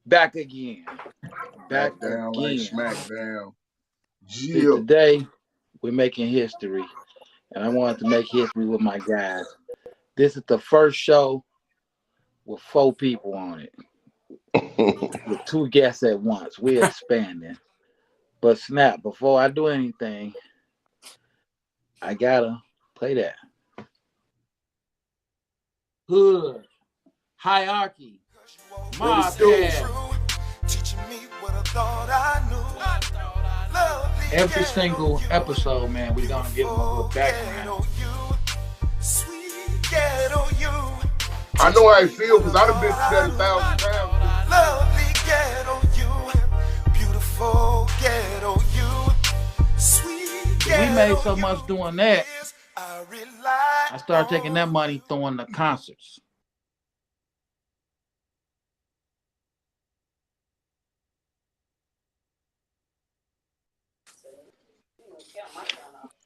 Back again. Back Back down like again. smackdown. See, Yeah. today we're making history, and I wanted to make history with my guys. This is the first show with four people on it, with two guests at once. We're expanding. But Snap, before I do anything, I gotta play that. Hood, hierarchy, What it mob do? cast. Every single episode, man, we're gonna give them a little background. I know how I feel because I done been through that 1,000 times. Lovely ghetto you, beautiful ghetto you, sweet We made so ghetto you. much doing that, I rely I started taking that money throwing the concerts.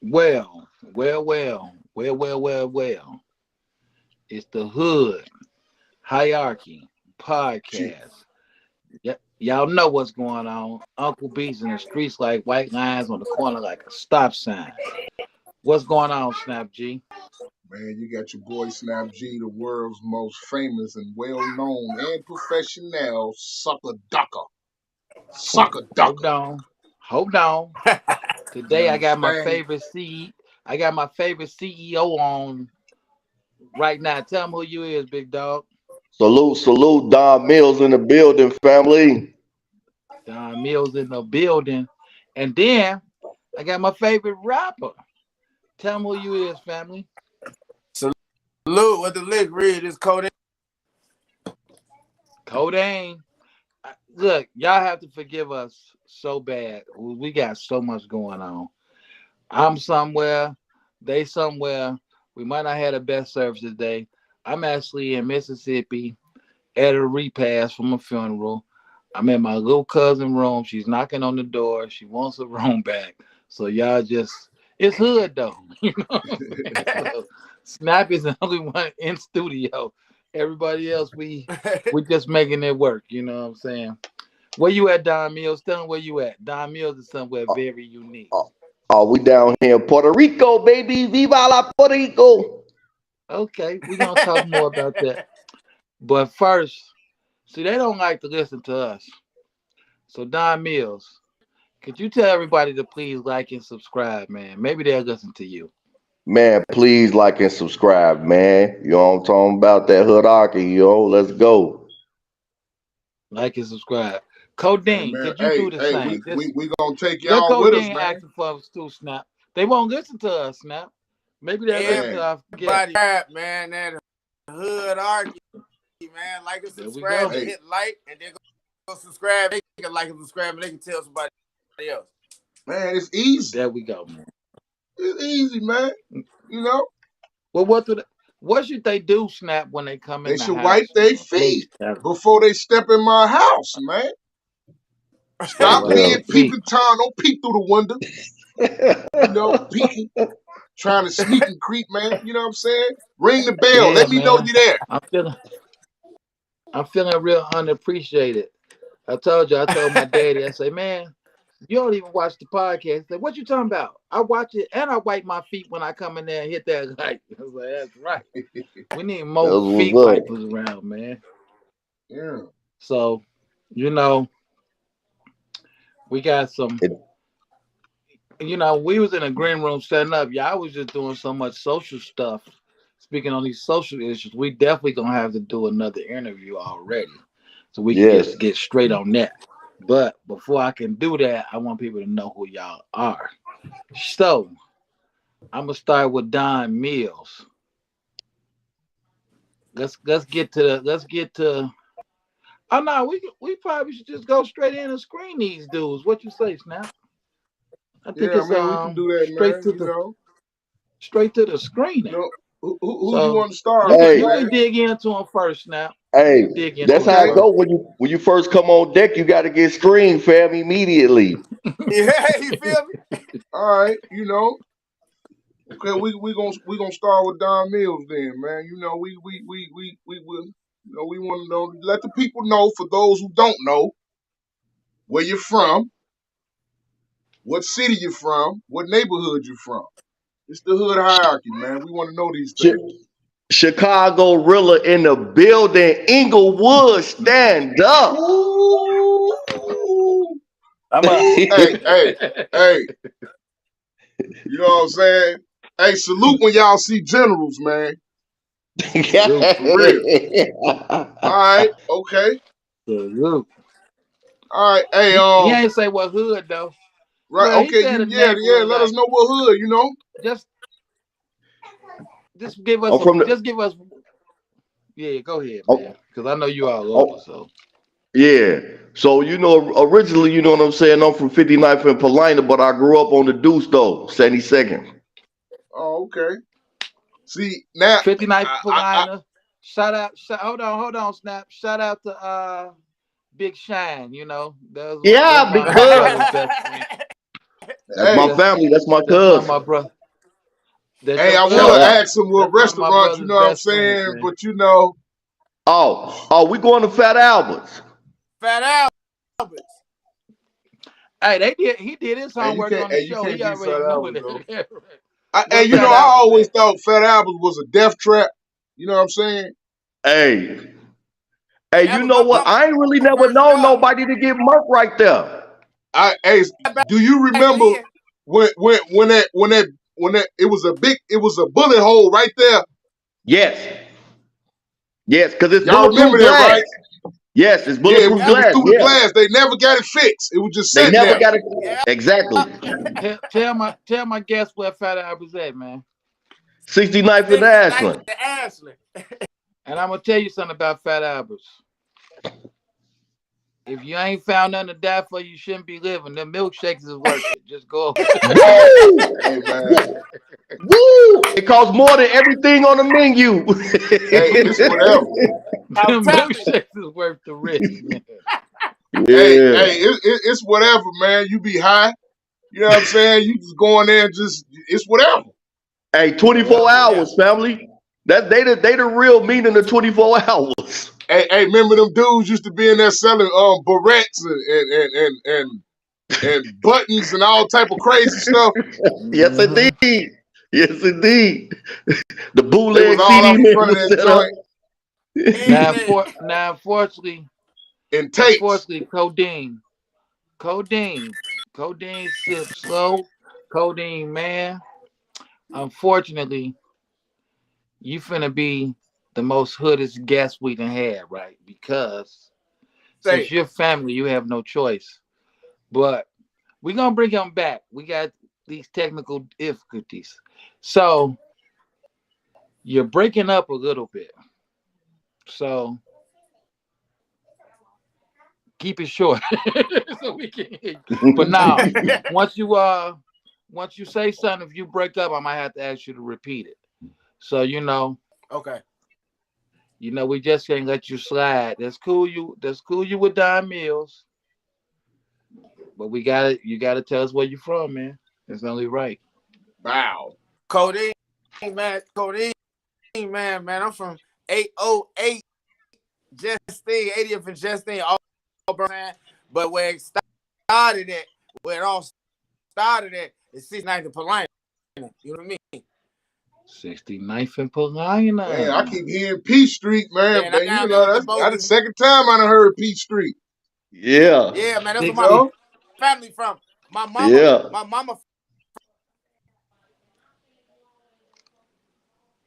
Well. It's the Hood Hierarchy Shit. Podcast. Y'all know what's going on. Uncle B's in the streets like white lines on the corner like a stop sign. What's going on, Snap G? Man, you got your boy Snap G, the world's most famous and well-known and professional sucker ducker. Sucker Hold ducker. on. Hold on. You Today understand? I got my favorite CEO on right now. Tell me who you is, big dog. Salute, Don Mealz in the building, family. Don Mills in the building. And then I got my favorite rapper. Tell me who you is, family. Salute, what the lick read is Codine. Codine. Look, y'all have to forgive us so bad. We got so much going on. I'm somewhere, they somewhere. We might not have the best service today. I'm actually in Mississippi at a repast from a funeral. I'm in my little cousin room. She's knocking on the door. She wants her room back. So y'all just, it's hood though. You know what I'm saying? So Snap is the only one in studio. Everybody else, we just making it work. You know what I'm saying? Where you at, Don Mills? Tell them where you at. Don Mills is somewhere Oh, very unique. we down here in Puerto Rico, baby. Viva la Puerto Rico. Okay, we're gonna talk more about that. But first, see, they don't like to listen to us. So Don Mills, could you tell everybody to please like and subscribe, man? Maybe they'll listen to you. Man, please like and subscribe, man. You know what I'm talking about? That hood hockey, let's go. Like and subscribe. Hey Codeine, man, could you hey, do the hey, same? we gonna take Let y'all with us, Codeine man. asking for us too, Snap. They won't listen to us, Snap. Maybe they'll listen Man, to our guest. Everybody rap, man. That hood argue, man. Like and There we subscribe go. and hey, hit like, and then go subscribe. They can like and subscribe, and they can tell somebody else. man, it's easy. There we go, man. It's easy, man. You know, Well, what should they do, Snap, when they come they in the should wipe house, their man? Please feet tell them. before they step in my house, man. They Stop wipe Yeah. their being feet. peeping Tom. Don't peek through the window. You know, peeking, trying to sneak and creep, man. You know what I'm saying? Ring the bell. Yeah, Let me know man. you're there. I'm feeling I'm feeling real unappreciated. I told my daddy, I say, man, you don't even watch the podcast. He said, what you talking about? I watch it and I wipe my feet when I come in there and hit that light. I was like, that's right. We need more That's feet what's up. wipers around, man. Yeah. So, you know, we got some, It, we was in a green room setting up. Y'all was just doing so much social stuff. Speaking on these social issues, we definitely gonna have to do another interview already. So we can yes. get straight on that. But before I can do that, I want people to know who y'all are. So I'm gonna start with Don Mills. Let's get to let's get to. Oh no, we probably should just go straight in and screen these dudes. What you say, Snap? I think Yeah, I it's mean, we can do that, man. straight to the You screening. know, who you So want to start you can with, Hey, you can man? dig into them first, Snap. You hey, can dig into that's them how it Okay. first. go when you first come on deck. You got to get screen, fam, immediately. Yeah, you feel me? All right. You know, okay. We gonna start with Don Mills then, man. You know, we will. You know, we want to know. Let the people know. For those who don't know, where you're from, what city you're from, what neighborhood you're from. It's the hood hierarchy, man. We want to know these Chi- things. Chicago Rilla in the building. Inglewood, stand up. Ooh, I'm a ooh, hey. You know what I'm saying? Hey, salute when y'all see generals, man. Salute. For real. All right, okay. Salute. All right, hey, He ain't say what hood though. right, Well, he okay, said a yeah. neighborhood Let us like know what hood, you know. just just give us I'm a from the. just give us yeah, go ahead, man. Oh, Cause I know you all over, oh, so yeah. So originally, you know what I'm saying. I'm from 59th and Paulina, but I grew up on the Deuce though, 72nd. Oh, okay. See now, 59th I Paulina. Hold on, Snap. Shout out to Big Shine, you know. That's Yeah, one big of my bud. brother's best friend. That's hey, my That's family. That's my that's one of my cousin. brother. That's hey, your I Shout would cousin. out. ask him what That's one of my restaurant, you brother's know what I'm best friends, saying? man. But you know, Oh, we going to Fat Albert's. Fat Alberts. Hey, he did his homework on the you show. can't He beat Fat already knew Albert it. though. Hey, Where you know, Fat I Albert always at? thought Fat Albert was a death trap. You know what I'm saying? Hey, Hey, hey, that you was know what? my I ain't really never first known job. nobody to get murked right there. Hey, Back do you remember then, when that it was a bullet hole right there? Yes, yes, because it's Y'all remember bulletproof that, glass. right? Yes, it's Yeah, bulletproof it yep, was glass. through the Yeah, glass. They never got it fixed. It was just they sitting never there. got it. yep. Exactly. Tell my guest where Fat Albert's at, man. 69th and 69th Ashland. to Ashland. And I'm gonna tell you something about Fat Albert's. If you ain't found nothing to die for, you shouldn't be living. The milkshakes is worth it. Just go. Woo! Hey man, Woo! Woo! It costs more than everything on the menu. hey, it's whatever. I'm Them telling you. milkshakes is worth the risk, man. Yeah. It's whatever, man. You be high. You know what I'm saying? You just go in there and just it's whatever. Hey, Yep. 24 Yeah. hours, family. That they the real meaning of 24 hours. Hey, remember them dudes used to be in there selling barrettes and buttons and all type of crazy stuff. Yes, Hmm. indeed. Yes, indeed. The They was bootleg all CD out in man front of was that set up. joint Everything. Unfortunately, in tapes. codeine, codeine Sipslow, codeine man. Unfortunately, you finna be the most hoodest guest we can have, right? Because since Say, you're family, you have no choice. But we're gonna bring him back. We got these technical difficulties. So you're breaking up a little bit. So keep it short so we can hear you. But now, once you say something, if you break up, I might have to ask you to repeat it. So okay. we just can't let you slide. That's cool you with Don Mills, but you gotta tell us where you from, man. It's only right. Wow. Codine, man. Codine, man. I'm from 808 Justine, 80th and Justine, Auburn, man. But started at, where it all started at is 69th and Paulina. You know what I mean? 69th and Man, I Paulina. keep hearing Peach Street, man. Then I Man, you down there know, with the that's the bogus. second time I done heard Peach Street. Yeah. Yeah, man. That's where You my 60. know? family from. My mama, Yeah. my mama,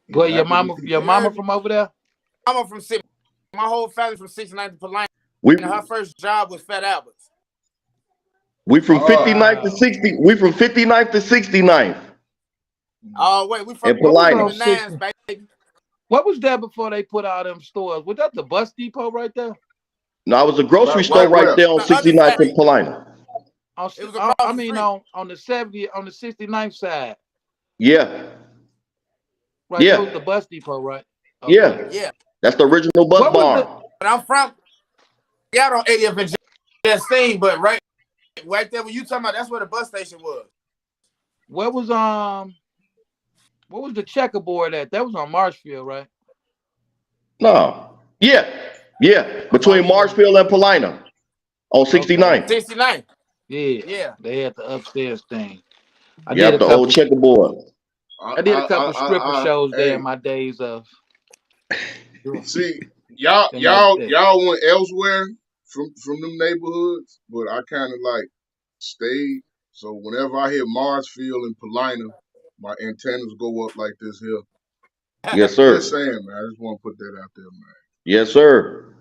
You Well, gonna your have to mama, repeat your you that. mama heard me? from over there. Mama from six. My whole family from 69th and Paulina. We Her first job was Fat Albert's. we from Oh, 59th to Wow. 60. We from 59th to 69th Oh wait, we from in What was Paulina. on the nines, 60? baby. What was that before they put all them stores? Was that the bus depot right there? Now, it was a grocery right store right where? there on The other 69th side, and Paulina. it was across I the mean street. on the 70 on the 69th side. Yeah. Right, that was the Yeah. bus depot, right? Okay. Yeah. Yeah, That's the original bus What was the barn. but I'm from got on 80th and Justine, but right there when you talking about, that's where the bus station was. what was what was the checkerboard at? That was on Marshfield, right? No. Yeah, yeah. How long Between you been? Marshfield and Paulina on Okay. 69. 69. Yeah. Yeah. They had the upstairs thing. I did Yep, a the old couple. checkerboard. I, I did a I, couple I, stripper I, I shows there in hey, my days of doing see, y'all, thing like y'all, that. y'all went elsewhere from them neighborhoods, but I kind of like stayed. So whenever I hear Marsfield and Paulina, my antennas go up like this here. Yes, Just sir. saying, man. I just want to put that out there, man. Yes, sir.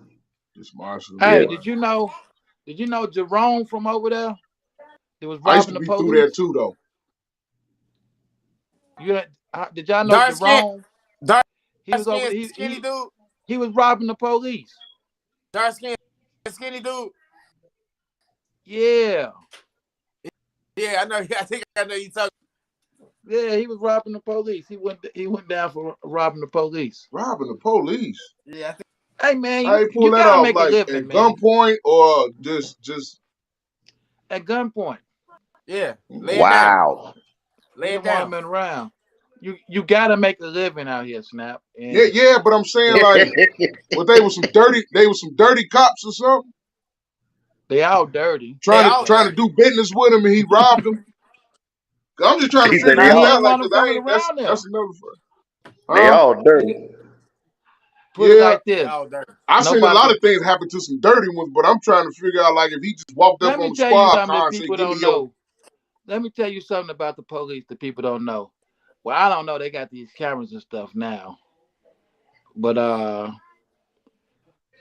This Marsfield and Yeah. Hey, Paulina. did you know Jerome from over there that was I used robbing to the be through there police? too, though. Did y'all know Dark skin, Jerome? dark He was over skin, he skinny he dude. he was robbing the police. Dark skin, skinny dude. Yeah. Yeah, I know. I think I know you talking. Yeah, he was robbing the police. He went down for robbing the police. Robbing the police. Yeah, I think. Hey man, How you you pull you that gotta off? make a Like living, at man. gunpoint or just At gunpoint. Yeah, lay it down. Wow. He Lay it didn't want down. him in around. You gotta make a living out here, Snap. yeah, And yeah, but I'm saying like what they was some dirty cops or something, they all dirty. They trying to all trying to dirty. do business with him and he robbed them. I'm just trying to He said figure they Now this he out, ain't all like, want cause him I coming ain't around there. that's another they huh? all He dirty. didn't put it Yeah, like They this. all dirty. I seen a Nobody lot of can things happen to some dirty ones, but I'm trying to figure out like if he just walked up let on me the tell you squad something car that and said, people "Give me don't your." know. Let me tell you something about the police that people don't know. Well, I don't know. They got these cameras and stuff now. But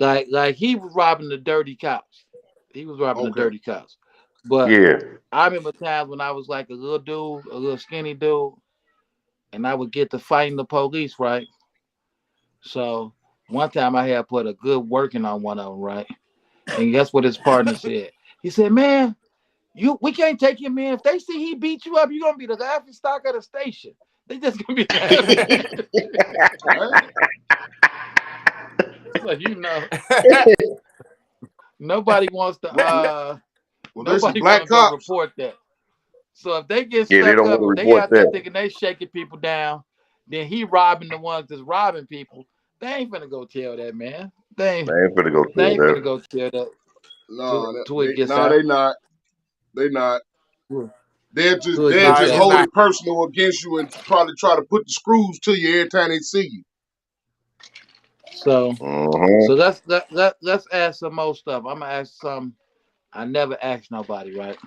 like he was robbing the dirty cops. He was robbing the Okay, dirty cops. But Yeah. I remember times when I was like a little dude, a little skinny dude, and I would get to fighting the police, right? So one time I had put a good working on one of them, right? And guess what his partner said? He said, "Man, we can't take him in. If they see he beat you up, you're gonna be the laughing stock of the station. They just gonna be laughing." man. So nobody wants to Well, there's some nobody want black to go cops. report that. So if they get Yeah, they stuck don't up, want to if they report out there that. thinking they shaking people down, then he robbing the ones that's robbing people. They ain't finna go tell that, man. They I ain't ain't finna go they tell ain't finna that. go tell that No, till it gets no, out. they not. They not. Till it They'll gets Nah, just it's out. hold not. it personal against you and probably try to put the screws to you every time they see you. So Uh-huh. so let's ask some more stuff. I'm gonna ask some I never asked nobody, right?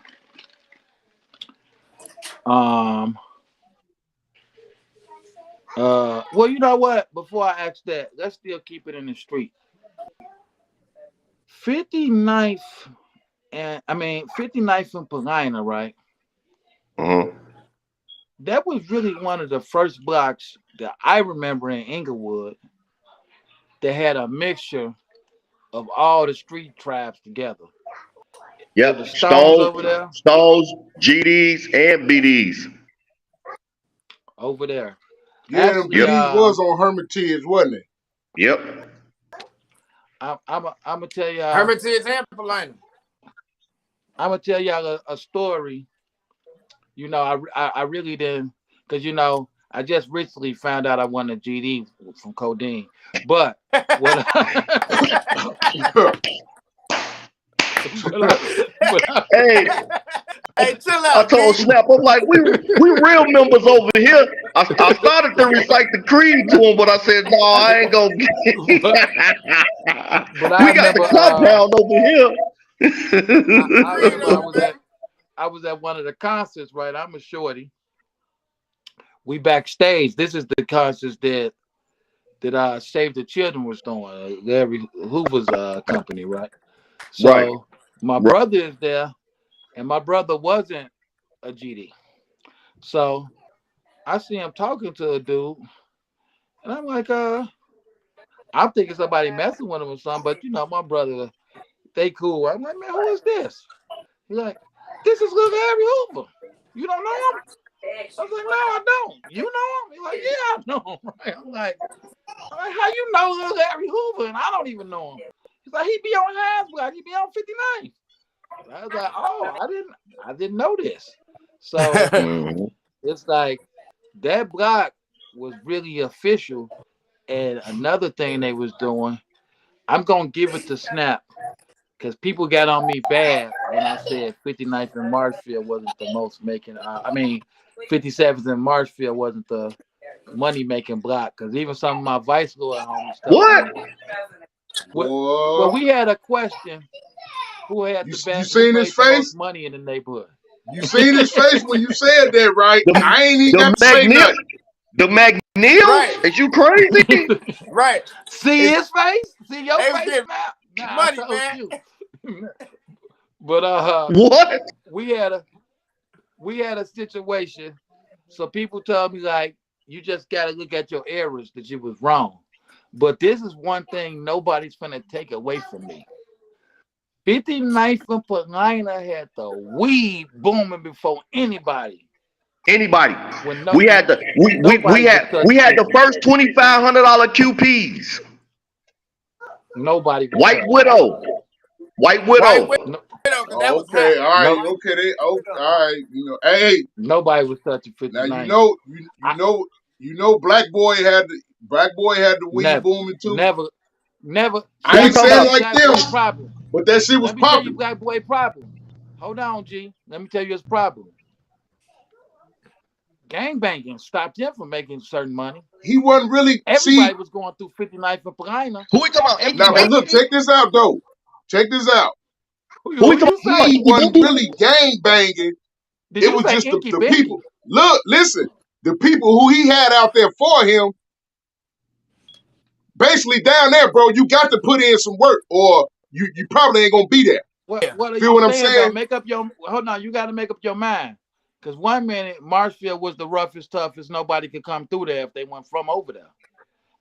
Um well, you know what? Before I ask that, let's still keep it in the street. 59th and I mean 59th and Paulina, right? Uh-huh. That was really one of the first blocks that I remember in Inglewood that had a mixture of all the street tribes together. It was Yep. Stones Stones, over there, Stones, GDs, and BDs. over there. Yeah, them Actually, Yep. BDs was on Hermitage, wasn't it? Yep. I'm gonna tell y'all. Hermitage and Polina. I'm gonna tell y'all a story. I really didn't, because I just recently found out I won a GD from Codine. But what? but, but Hey, Hey, chill I out, told King. Snap, I'm like, we real members over here. I started to recite the creed to him, but I said, no, I ain't gonna but but I we got the remember compound over I We remember know, man. I was at one of the concerts, right? I'm a shorty. We backstage. This is the concerts that Save the Children was doing, Larry Hoover's company, right? here. Right, So my right. brother is there, and my brother wasn't a GD. So I see him talking to a dude, and I'm like, I'm thinking somebody messing with him or something, but my brother, they cool. I'm like, man, who is this? He's like, this is little Larry Hoover. You don't know him? I was like, no, I don't. You know him? He's like, yeah, I know him. Right? I'm like, how you know little Larry Hoover and I don't even know him? He's like, he be on Hasbrook, he be on 59. I was like, oh, I didn't know this. So Mhm. it's like that block was really official. And another thing they was doing, I'm gonna give it to Snap because people got on me bad when I said 59th and Marshfield wasn't the most making. 57th and Marshfield wasn't the money making block because even some of my Vice Lord homies told What? me. Well, Boy, we had a question: who had the you best? Who seen his made the most face? money in the neighborhood? You seen his face when you said that, right? The I ain't even the got to say Magneil? nothing. The Right, Magneils? Is you crazy? right. See It's, his face? See your they was face, getting Snap? Nah, I money, told man. you. But What? we had a situation. So people tell me like you just gotta look at your errors that you was wrong. But this is one thing nobody's gonna take away from me. 59th and Paulina had the weed booming before anybody. Anybody? When We had the nobody was we touching had the 59th. first $2,500 QPs. Nobody was White touching it. Widow. White White Widow. No, widow, because that was Okay, hot. all right, no, okay, all right. You know, hey, nobody was touching now 59th. I you know, Black Boy had the weed never, booming too. never, never. I Who we ain't Let me talking tell saying you, about? like Black them, Boy problem. but that shit was Let me tell you, popular. Black Boy problem. Hold on, G. Let me tell you his problem. Gangbanging stopped him from making certain money. He wasn't really Everybody see was going through 59th and Paulina. Who we talking about? Inky now, but Everybody. look, Binky? check this out though. Check this out. Who we Who talking you about? say? He Inky wasn't Binky? really gang banging. Did It you was say just Inky the people. Binky? Look, listen, the people who he had out there for him, basically down there, bro, you got to put in some work or you probably ain't gonna be there. What Yeah. What are Feel you what I'm saying though? saying? Make up your. Hold on, you got to make up your mind. Because one minute Marshfield was the roughest, toughest. Nobody could come through there if they went from over there.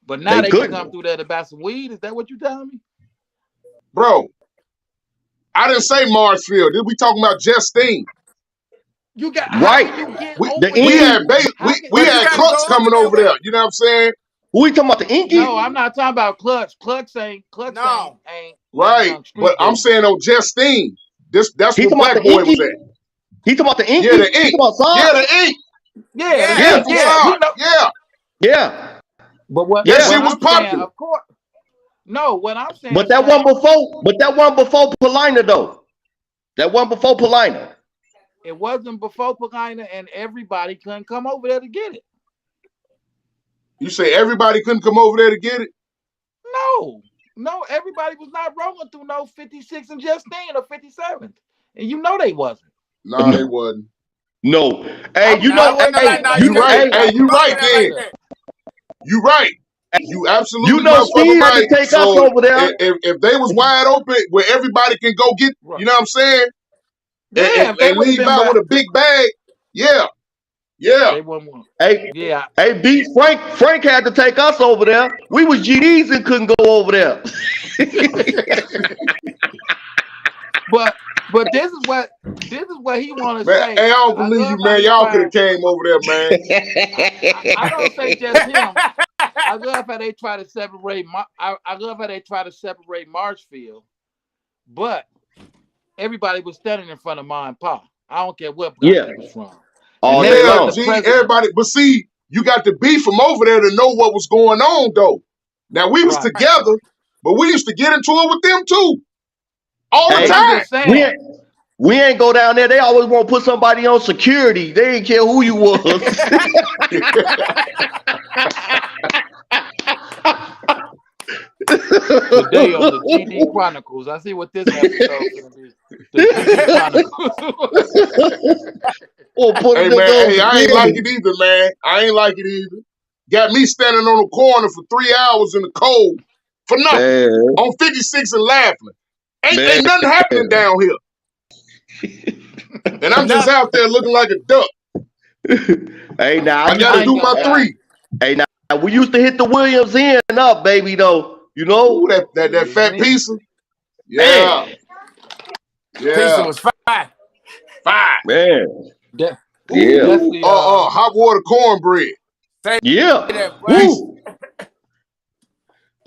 But now They they can couldn't. come through there to buy some weed. Is that what you telling me? Bro, I didn't say Marshfield. We talking about Justine. You got. How Right. can you get We The over we there? Inky. had How can? we But you had got to Clucks go over coming that over there. way. You know what I'm saying? Who we talking about? The Inky? No, I'm not talking about Clutch. Clutch ain't. No. Ain't nothing Right. young But street I'm dude. saying on Justine. That's He where talking about Black the Boy was Inky? at. He talking about the Yeah, Inky? the He talking ink. about Yeah, Saab? the ink. Yeah, Yeah, Yeah, yeah, from yeah. yeah. Saab. We know. Yeah. Yeah. But That what shit Yeah. was I'm saying, popular. of course, no. What I'm saying, But that Snap, one before, Paulina though. That one before Paulina. it wasn't before Paulina, and everybody couldn't come over there to get it. You say everybody couldn't come over there to get it? No, no, everybody was not rolling through no 56 and Justine or 57th, and you know they wasn't. Nah, they wasn't. No. I Hey, was you Nah, I it know, wasn't wasn't no like, saying no, that you You because got right. you Hey, everybody can't you was go over right rolling there through then. like there. that. You right. You you absolutely know motherfucking Steve had to right. take us So over there. if they was wide open where everybody can go get, Right. you know what I'm saying, Yeah, if they and would have leave been out wide, with a big bag, yeah, yeah. they wouldn't want. Hey, Yeah, hey, B Frank had to take us over there. We was GDs and couldn't go over there. but this is what he want to Man, say. hey, I don't I believe you, love how man. he Y'all could have trying. came over there, man. I don't say just him. I love how they try to separate. I love how they try to separate Marshfield, but everybody was standing in front of Ma and Pa. I don't care what block Yeah, you was from, and all they day Yeah, let the long. G, president. everybody. But see, you got to be from over there to know what was going on, though. Now, we was Right, together, right. but we used to get into it with them, too, all the But Hey, I'm time. just we saying. ain't, we ain't go down there. They always want to put somebody on security. They didn't care who you was. Today on the GD Chronicles, I see what this episode gonna be. The GD Chronicles. Or put a Hey, nigga man, on hey, I ain't like security. it either, man. I ain't like it either. Got me standing on the corner for 3 hours in the cold for nothing Man, on 56 and laughing. man. Ain't nothing happening down here. And I'm just Nothing. out there looking like a duck. Hey, now I I used got I to ain't do to. my gonna lie. three. Hey, now we used to hit the Williams Inn up, baby. Though you Ooh, know, that Williams fat in. pizza. Yeah, man, Pizza yeah. was fine. Fine. man, De- yeah, Ooh, definitely. hot water cornbread. Say yeah. that, boy. Decent.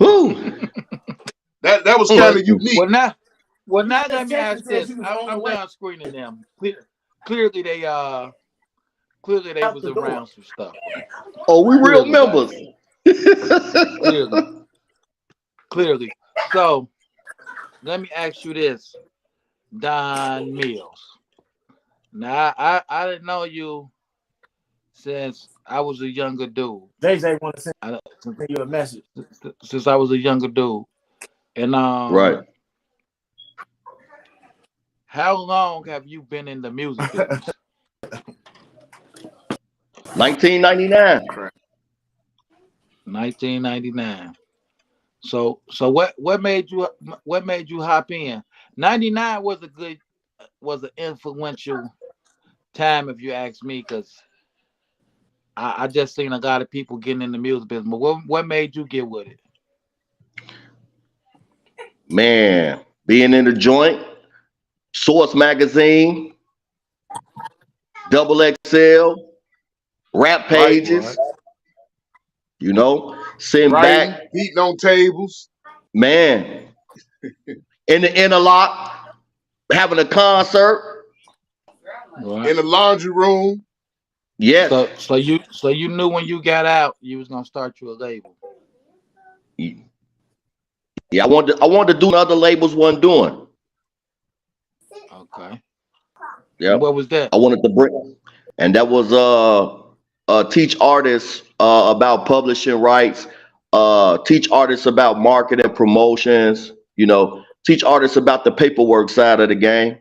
Woo, woo. That was kind of Mm. unique. Well now, let me ask this. I'm done screening them. Clearly they was around some stuff, right? Oh, we real Clearly, right? members. Clearly. So let me ask you this, Don Mills. Now I didn't know you since I was a younger dude. JJ want to send I, you a message. since I was a younger dude. And Right. how long have you been in the music business? 1999. 1999. So what made you hop in? 99 was an influential time if you ask me, because I just seen a lot of people getting in the music business. But what made you get with it? Man, being in the joint, Source Magazine, Double XL, rap Right. pages, you know, sitting Writing, back, beating on tables. man, in the interlock, having a concert. Right. In the laundry room. Yes. So you knew when you got out you was gonna start you a label. Yeah, I wanted to do what other labels wasn't doing. Okay. Yep. And what was that? I wanted to bring, and that was teach artists about publishing rights, teach artists about marketing promotions, you know, teach artists about the paperwork side of the game.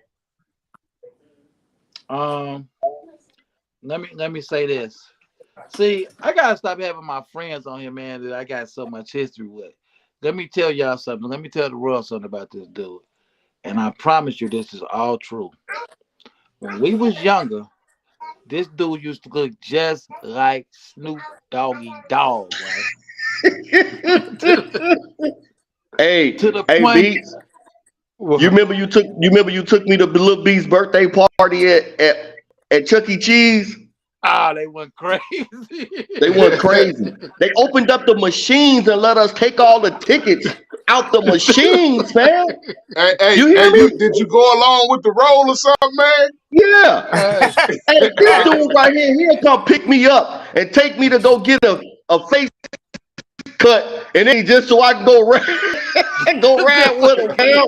Um, let me say this. See, I gotta stop having my friends on here, man, that I got so much history with. Let me tell y'all something. Let me tell the world something about this dude. And I promise you this is all true. When we was younger, this dude used to look just like Snoop Doggy Dogg, right? Hey, To the hey, point. Beats, you remember you took me to Lil B's birthday party at Chuck E. Cheese? They went crazy. They went crazy. They opened up the machines and let us take all the tickets out the machines, man. You hear Hey, me? did you go along with the roll or something, man? Yeah. Hey, Hey, this dude right here, he'll come pick me up and take me to go get a face cut, and then just so I can go ride with him, man.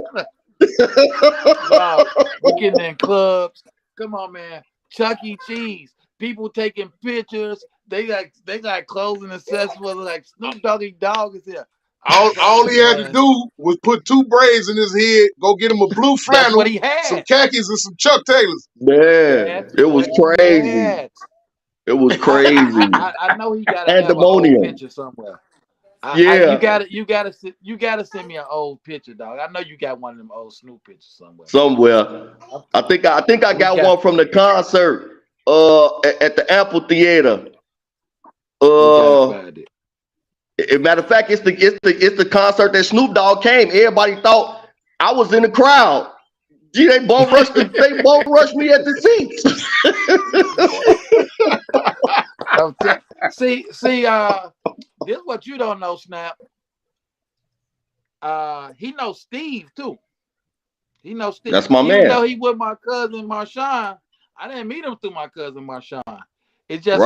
dog, we getting in clubs. Come on, man. Chuck E. Cheese. People taking pictures. They got clothes and accessories like Snoop Doggy Dogg is here. All he had to do was put 2 braids in his head, go get him a blue That's flannel, what he had. some khakis, and some Chuck Taylors. Man, it was crazy. It was crazy. I know he gotta have an old Pandemonium. picture somewhere. Yeah. You gotta send me an old picture, dog. I know you got one of them old Snoop pictures somewhere. Somewhere. I think I got one from the concert at the amphitheater. Matter of fact, it's the concert that Snoop Dogg came. Everybody thought I was in the crowd. Gee, they both rushed me at the seats. See, this is what you don't know, Snap. He knows Steve too. He knows Steve. That's my man. Even though he with my cousin Marshawn, I didn't meet him through my cousin Marshawn. It's just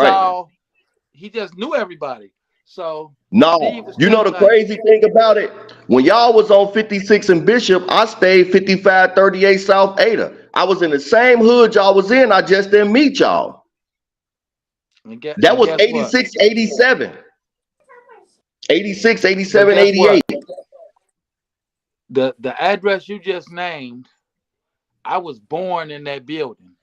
he just knew everybody. So no, you know the crazy thing about it? When y'all was on 56 and Bishop, I stayed 5538 South Ada. I was in the same hood y'all was in. I just didn't meet y'all. That was 86, 87. 86, 87, 88. The address you just named, I was born in that building.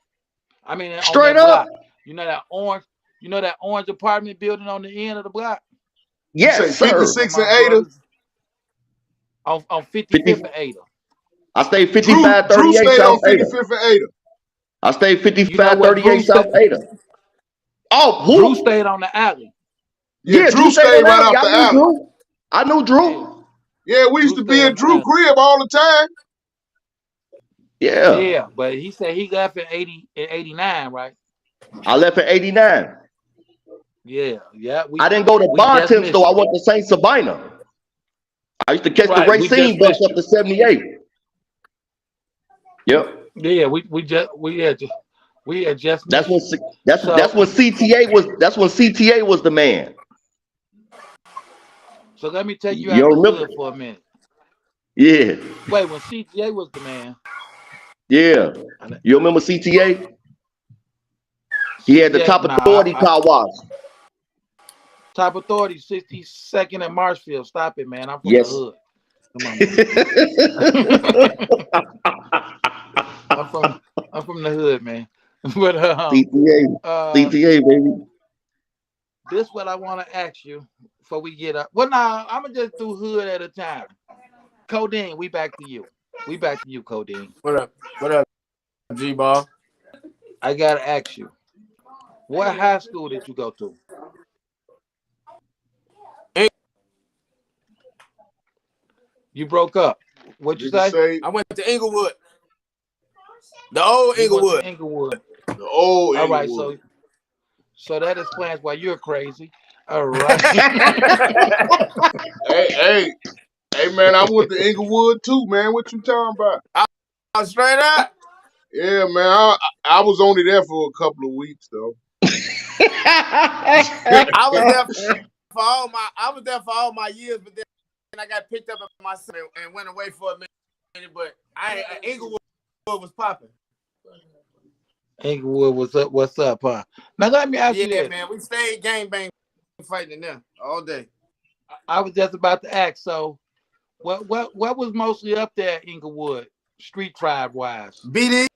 I mean, straight up. Block. You know that orange apartment building on the end of the block? Yes, sir. 56 and Ada. On 55th and Ada. I stayed 55, Drew 38 stayed South on Ada. 55th and Ada. I stayed 55, 38 South Ada. Oh, who? Drew stayed on the alley. Yeah, Drew stayed right off the alley. I knew Drew. Yeah, we used to be at Drew crib all the time. Yeah, but he said he left in 89, right? I left in 89. Yeah. I didn't go to Bontemps though. I went to St. Sabina. I used to catch the Racine bus up to 78. Yep. Yeah, we had just. That's when CTA was. That's when CTA was the man. So let me take you out of the hood for a minute. Yeah, Wait, when CTA was the man, yeah. You remember CTA? He had the CTA, top nah, authority car wash. Top Authority, 62nd and Marshfield. Stop it, man. I'm from the Yes. hood. Come on, man. I'm from the hood, man. But CTA. uh, CTA, baby. this what I want to ask you before we get up. Well, nah, I'm gonna just do hood at a time. Codine, we back to you. We back to you, Codine. What up? What up, G-Ball? I gotta ask you, what high school did you go to? You broke up. What'd you Did you say? say I went to Inglewood, the old You went to Inglewood. Inglewood. the old All right, Inglewood? so that explains why you're crazy. All right. Hey, man, I went to Inglewood too, man. What you talking about? I straight up. Yeah, man, I was only there for a couple of weeks though. I was there for all my. I was there for all my years, but then I got picked up at my son and went away for a minute. But Inglewood was popping. Inglewood, what's up, huh? Now let me ask you Yeah, this. man, we stayed gang bang fighting in there all day. I was just about to ask. So, what was mostly up there at Inglewood, street tribe wise? BD,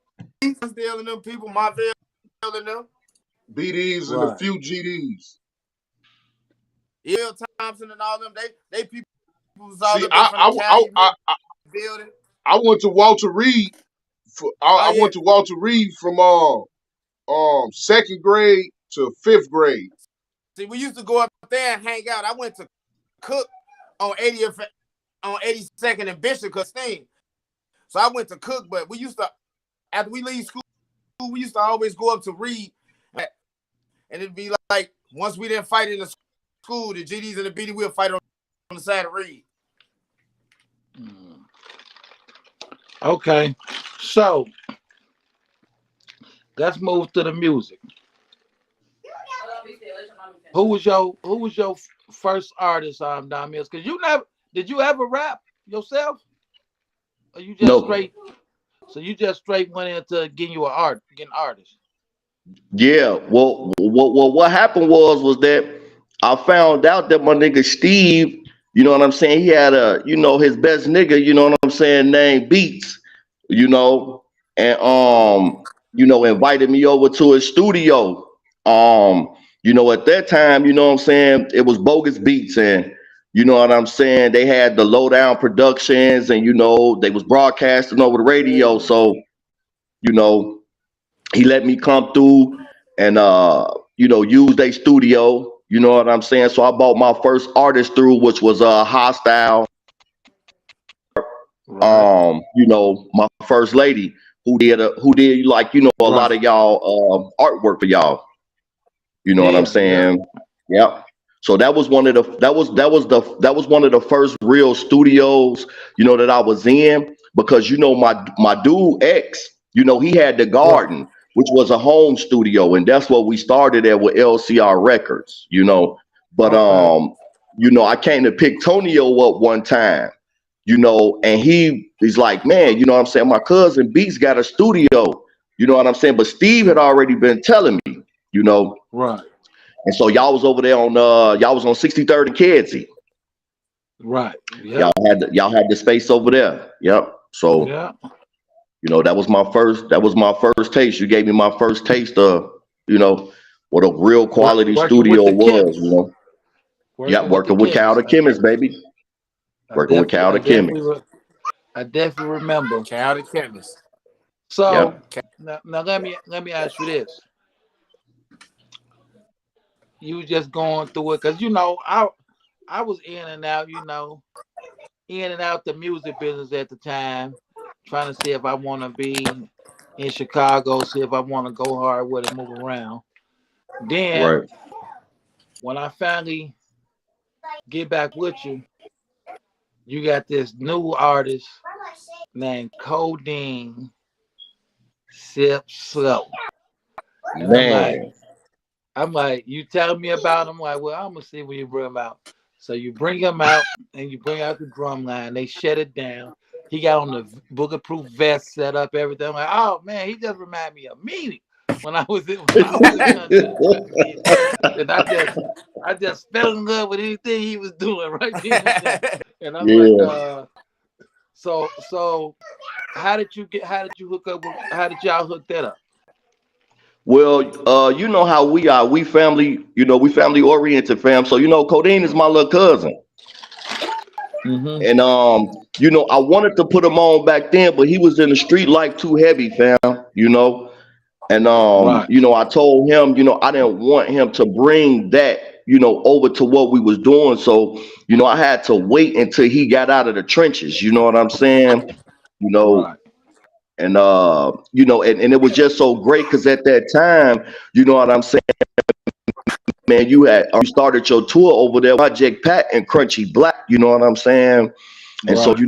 stealing them people, Marvell stealing them. BDs and a Right. few GDs. Will Thompson and all them. They people was all See, up there from the Calumet building. I went to Walter Reed. I went to Walter Reed from second grade to fifth grade. See, we used to go up there and hang out. I went to Cook on 80th, on 82nd and Bishop Christine. So I went to Cook, but we used to, after we leave school, we used to always go up to Reed, and it'd be like once we didn't fight in the school, the GDs and the BD we'll fight on the side of Reed. Okay, so let's move to the music. Who was your first artist, Don Mills? Because did you ever rap yourself, or you just No. straight? So you just straight went into getting artist. Yeah. Well, what happened was that I found out that my nigga Steve, you know what I'm saying, he had his best nigga, you know what I'm saying, named Beats, and invited me over to his studio. At that time, you know what I'm saying, it was Bogus Beats, and you know what I'm saying, they had the Lowdown Productions, and they was broadcasting over the radio. So, you know, he let me come through and use their studio. You know what I'm saying? So I bought my first artist through, which was Hostile. Right. My first lady who did a lot of y'all artwork for y'all. You know what I'm Yeah. saying? Yep. So that was one of one of the first real studios, that I was in, because my dude X, he had the Right. Garden, which was a home studio, and that's what we started at with LCR Records. But Okay. I came to pick Tonio up one time, and he's like, man, what I'm saying, my cousin Beats got a studio, what I'm saying, but Steve had already been telling me, Right. and so y'all was over there on 63rd and Kedzie. Right. Yeah. Y'all had the space over there. Yep. So, Yeah. that was my first taste. You gave me my first taste of, what a real quality Working with studio the was. chemists. Yep, Working with the working with Cal chemists. the Chemist, baby. Working with Cal the Chemist. I definitely remember. Cal the chemist. So Yep. now let me ask you this. You just going through it because I was in and out, in and out the music business at the time, trying to see if I want to be in Chicago, see if I want to go hard with it, move around. Then Right. when I finally get back with you, you got this new artist named Codine Sipslow. And Man. I'm like, you tell me about him. I'm like, well, I'm gonna see what you bring about. So you bring him out and you bring out the drum line. They shut it down. He got on the bulletproof vest, set up everything. I'm like, oh man, he just reminded me of me when I was when I was a young kid. And I just fell in love with anything he was doing right then and there. And I'm like, Yeah. so how did you hook up with how did y'all hook that up? Well, you know how we are. We family, we family oriented fam. So, Codine is my little cousin. Mm-hmm. And I wanted to put him on back then, but he was in the street life too heavy, fam, you know. And Right, I told him, I didn't want him to bring that, over to what we was doing. So, I had to wait until he got out of the trenches, you know what I'm saying? You know, right, and and it was just so great because at that time, you know what I'm saying, man, you started your tour over there, Project Pat and Crunchy Black, you know what I'm saying? And so, right,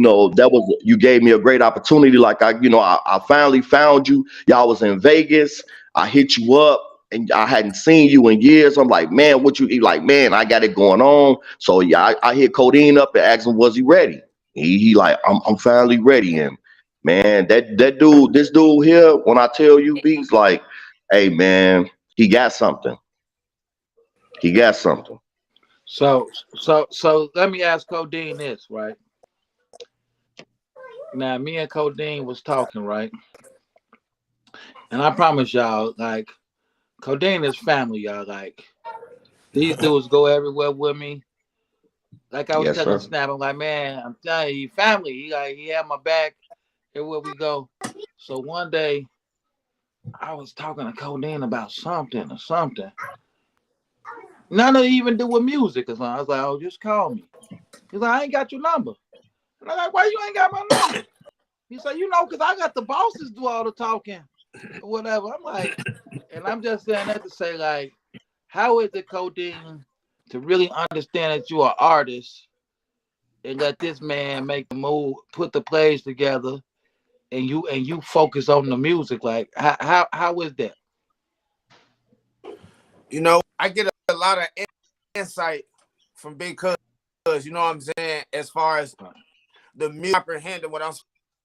you gave me a great opportunity. Like I finally found you. Y'all was in Vegas. I hit you up and I hadn't seen you in years. I'm like, man, what you eat? Like, man, I got it going on. So yeah, I hit Codine up and asked him, was he ready? He like, I'm finally ready. And man, this dude here, when I tell you, he's like, hey man, he got something. He got something. so let me ask Codeine this, right? Now me and Codeine was talking, right? And I promise y'all, like Codeine is family, y'all. Like these dudes go everywhere with me. Like I was Yes, telling sir. Snap, I'm like, man, I'm telling you, family. He had my back everywhere we go. So one day I was talking to Codeine about something or something. None of it even do with music or something. I was like, oh, just call me. He's like, I ain't got your number. And I'm like, why you ain't got my number? He said, because I got the bosses do all the talking or whatever. I'm like, and I'm just saying that to say, like, how is it, Codeine, to really understand that you're an artist and let this man make the move, put the plays together, and you focus on the music? Like, how is that? I get a lot of insight from Big Cuz, you know what I'm saying, as far as the music comprehending what I'm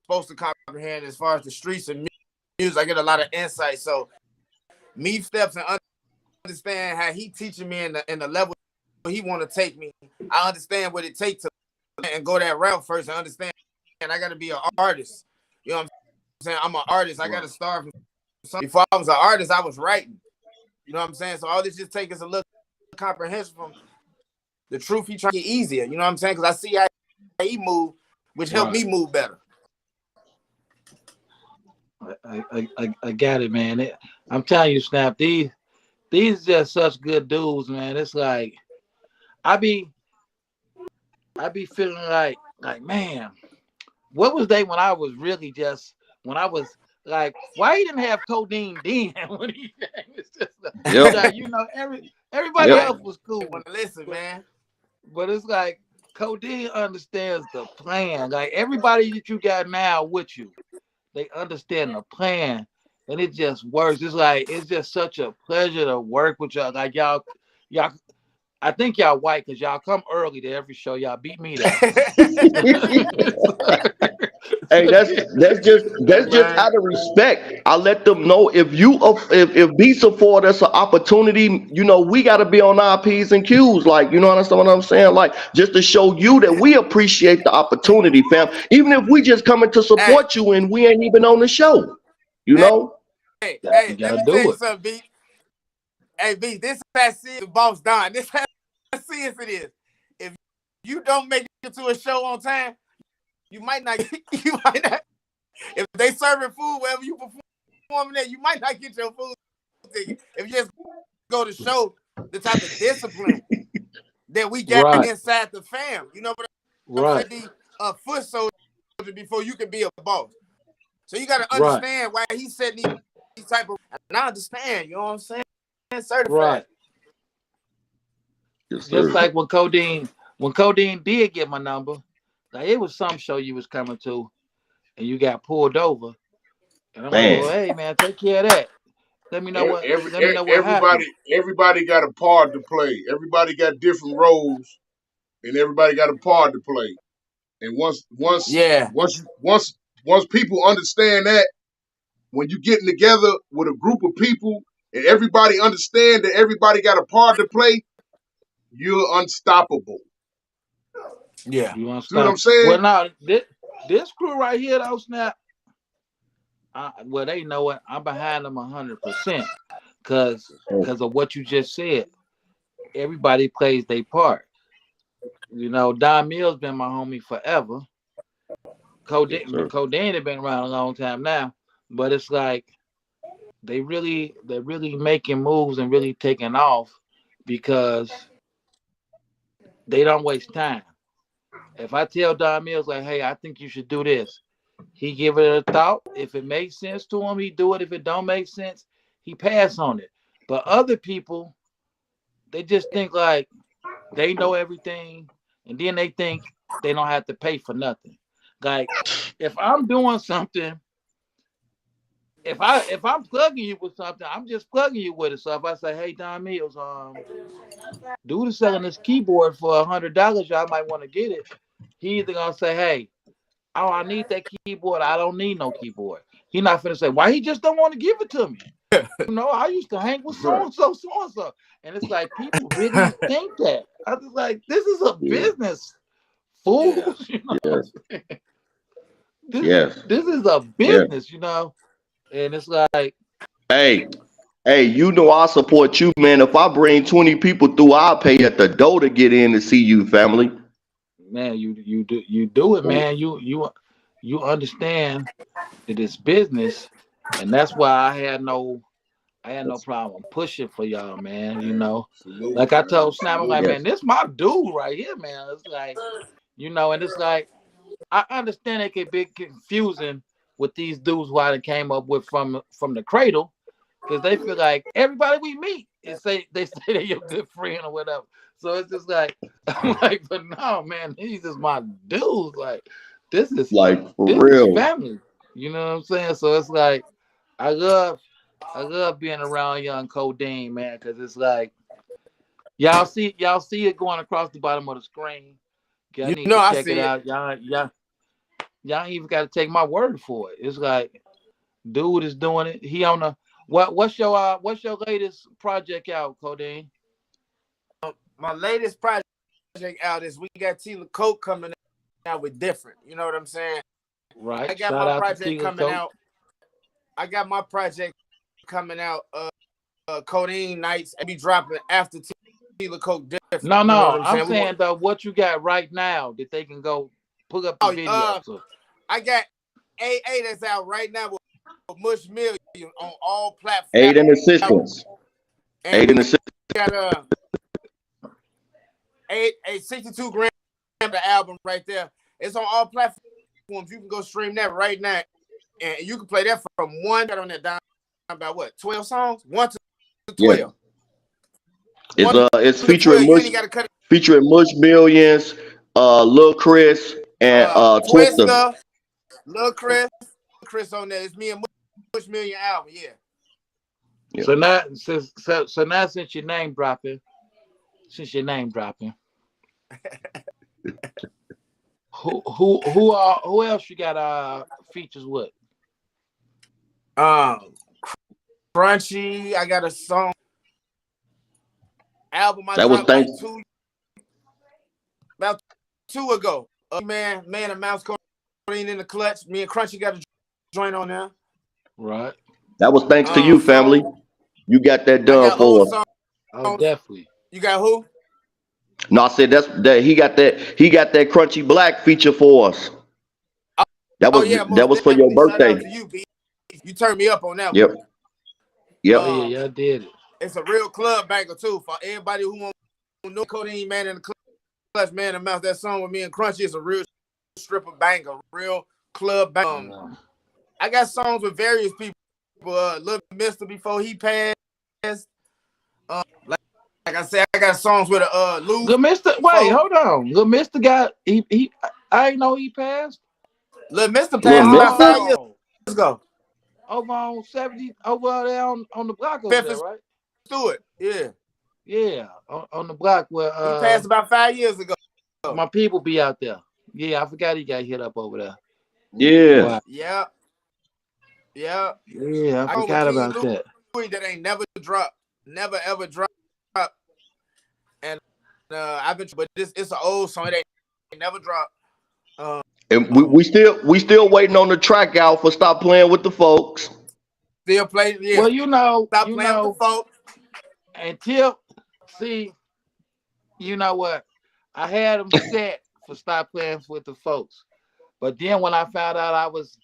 supposed to comprehend as far as the streets and music. I get a lot of insight. So me steps and understand how he teaching me in the level he want to take me. I understand what it takes to and go that route first and understand. And I got to be an artist. You know what I'm saying? I'm an artist. I got to Right, start from something. Before I was an artist, I was writing. You know what I'm saying? So all this just takes is a little comprehension from the truth. He trying to get easier. You know what I'm saying? Because I see how he move, which helped right. me move better. I got it, man. I'm telling you, Snap. These just such good dudes, man. It's like I be I be feeling like man, what was they when I was really just when I was like, why he didn't have Codeine then when he was just Yep. like everybody Yep. else was cool, Want to listen, but man. but it's like Codeine understands the plan. Like everybody that you got now with you, they understand the plan, and it just works. It's like it's just such a pleasure to work with y'all. Like y'all. I think y'all white because y'all come early to every show. Y'all beat me there. Hey, that's just Man, out of respect. I let them know if Beats afford us an opportunity, we got to be on our p's and q's. Like, you know what I'm saying? Like, just to show you that we appreciate the opportunity, fam. Even if we just coming to Hey, support you and we ain't even on the show, you hey, know. You let gotta me tell do you it. something, B. Hey, B, this is how serious Boss Don. This is how serious it is. If you don't make it to a show on time, you might not. You might not. If they serving food wherever you performing at, you might not get your food ticket. If you just go to show the type of discipline that we got Right, inside the fam, you know what I'm right, saying? Be a foot soldier before you can be a boss. So you got to right, understand why he's setting these type of. And I understand, you know what I'm saying? Certified. right. Yes, Just sir. like when Codeine did get my number, like it was some show you was coming to, and you got pulled over, and I'm like, well, Man. hey man, take care of that. Let me know what happened. everybody got a part to play. Everybody got different roles and everybody got a part to play. And once Yeah. people understand that, when you getting together with a group of people and everybody understand that everybody got a part to play, you're unstoppable. Yeah. You want to See what I'm stop? saying? Well, now this crew right here, though, Snap. Well, they know it. I'm behind them 100%, cause of what you just said. Everybody plays their part. You know, Don Mealz been my homie forever. Yes, Codine had been around a long time now, but it's like they're really making moves and really taking off because they don't waste time. If I tell Don Mills like, hey, I think you should do this, he give it a thought. If it makes sense to him, he do it. If it don't make sense, he pass on it. But other people, they just think like they know everything, and then they think they don't have to pay for nothing. Like if I'm doing something, if I'm plugging you with something, I'm just plugging you with it. So if I say, hey Don Mills, dude is selling this keyboard for $100, y'all might want to get it. He either gonna say, hey, oh, I need that keyboard. I don't need no keyboard. He not finna say, why he just don't want to give it to me? You know, I used to hang with so and so. And it's like people really think that. I was like, this is a yeah, business, fools. You know, yes, this yes, this is a yes. business, you know. And it's like, Hey, hey, you know I support you, man. If I bring 20 people through, I'll pay at the door to get in to see you, family. man, you do it, man. You understand that it's business, and that's why I had no problem pushing for y'all, man. You know, like Salute, I man. told Snap, I'm like, Salute. man, Yes, this my dude right here, man. It's like, you know, and it's like I understand it can be confusing with these dudes who I came up with from the cradle, because they feel like everybody we meet is say they say they're your good friend or whatever. So it's just like I'm like, but no, man, these is my dudes. Like this is like for this is real. family. You know what I'm saying? So it's like I love I love being around young Codine, man, because it's like y'all see it going across the bottom of the screen. Y'all You need know to I check see it it. out. Y'all ain't even got to take my word for it. It's like dude is doing it. He on the what's your latest project out, Codine? My latest project out is we got Tila Coke coming out with different. You know what I'm saying? I Right. got Shout my out to project Tila coming Coke. out. I got my project coming out. Codeine nights. I be dropping after Tila Coke different. No, You know what no. I'm I'm saying? saying though, what you got right now that they can go put up the Oh, video to. I got AA that's out right now with Mush Million on all platforms. Aid and assistance. And Aid we and assistance. got a 62 gram the album right there. It's on all platforms. You can go stream that right now, and you can play that from one on that down about what 12 songs, 1 to Yes. 12. 1 It's to 12. featuring You Mush ain't got to cut it. Millions, Lil Chris, and Twister. Twister, Lil Chris on there. It's me and Mush Million album. Yeah. Yeah. So now since your name dropping, who else you got features with? Crunchy. I got a song album I That was dropped like thanks. about two ago. Man, and Mouse Codine in the clutch. Me and Crunchy got a joint on there. Right. That was thanks to you, family. Song. You got that I done got for old us. songs. Oh, definitely. You got who? No, I said he got that Crunchy Black feature for us. That Oh was yeah, that most was for your definitely. Shout out birthday. to you, B. You turned me up on that Yep. one. Yep. Oh yeah, y'all did it. It's a real club banger too for everybody who won't know Codine, man, in the clutch, man, and Mouse. That song with me and Crunchy is a real stripper banger, real club banger. I got songs with various people. Lil Mister before he passed. Like I said, I got songs with Lou. Good Mister. Wait, hold on. Good Mister got he. I ain't know he passed. Lil Mister Lil passed about Mister? 5 years ago. Over on 70, over there on the block over Fifth there, and right? Stewart. Yeah. Yeah, on the block where He passed about 5 years ago. my people be out there. Yeah, I forgot he got hit up over there. Yeah. Wow. Yeah. Yeah. Yeah, I I go with forgot King about that. Louis that ain't never dropped. Never ever dropped. And I've been, but it's an old song. It ain't never dropped. And we still waiting on the track out for Stop Playing with the Folks. Still play. Yeah. Well, Stop playing with the folks. until see, you know what? I had them set for Stop Playing with the Folks. But then when I found out I was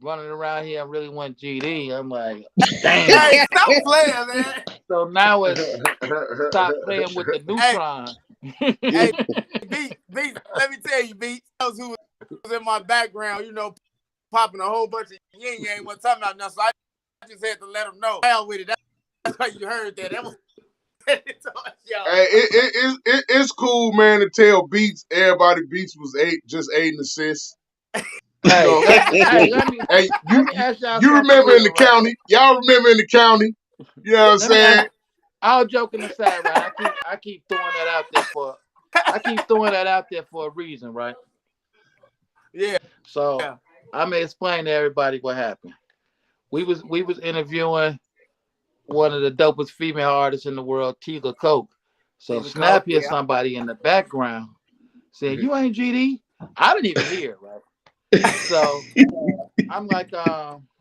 running around here and really want GD, I'm like, damn. Hey, stop playing, man. So now it's Stop Playing with the Neutron. Hey, Beats, let me tell you, Beats, who was in my background, you know, popping a whole bunch of yin yang was talking about nothing. So I just had to let them know. Hell with it. That's why you heard that. That was Hey, it's cool, man, to tell Beats everybody Beats was just 8 assists. Hey, let me ask y'all. You remember in the county? Y'all remember in the county? You know what I'm saying? All joking aside, right? I keep throwing that out there for a reason, right? Yeah. So I'm gonna explain to everybody what happened. We was interviewing one of the dopest female artists in the world, Tila Coke. So Snap hears somebody in the background saying, "You ain't GD." I didn't even hear it, right? So I'm like, hey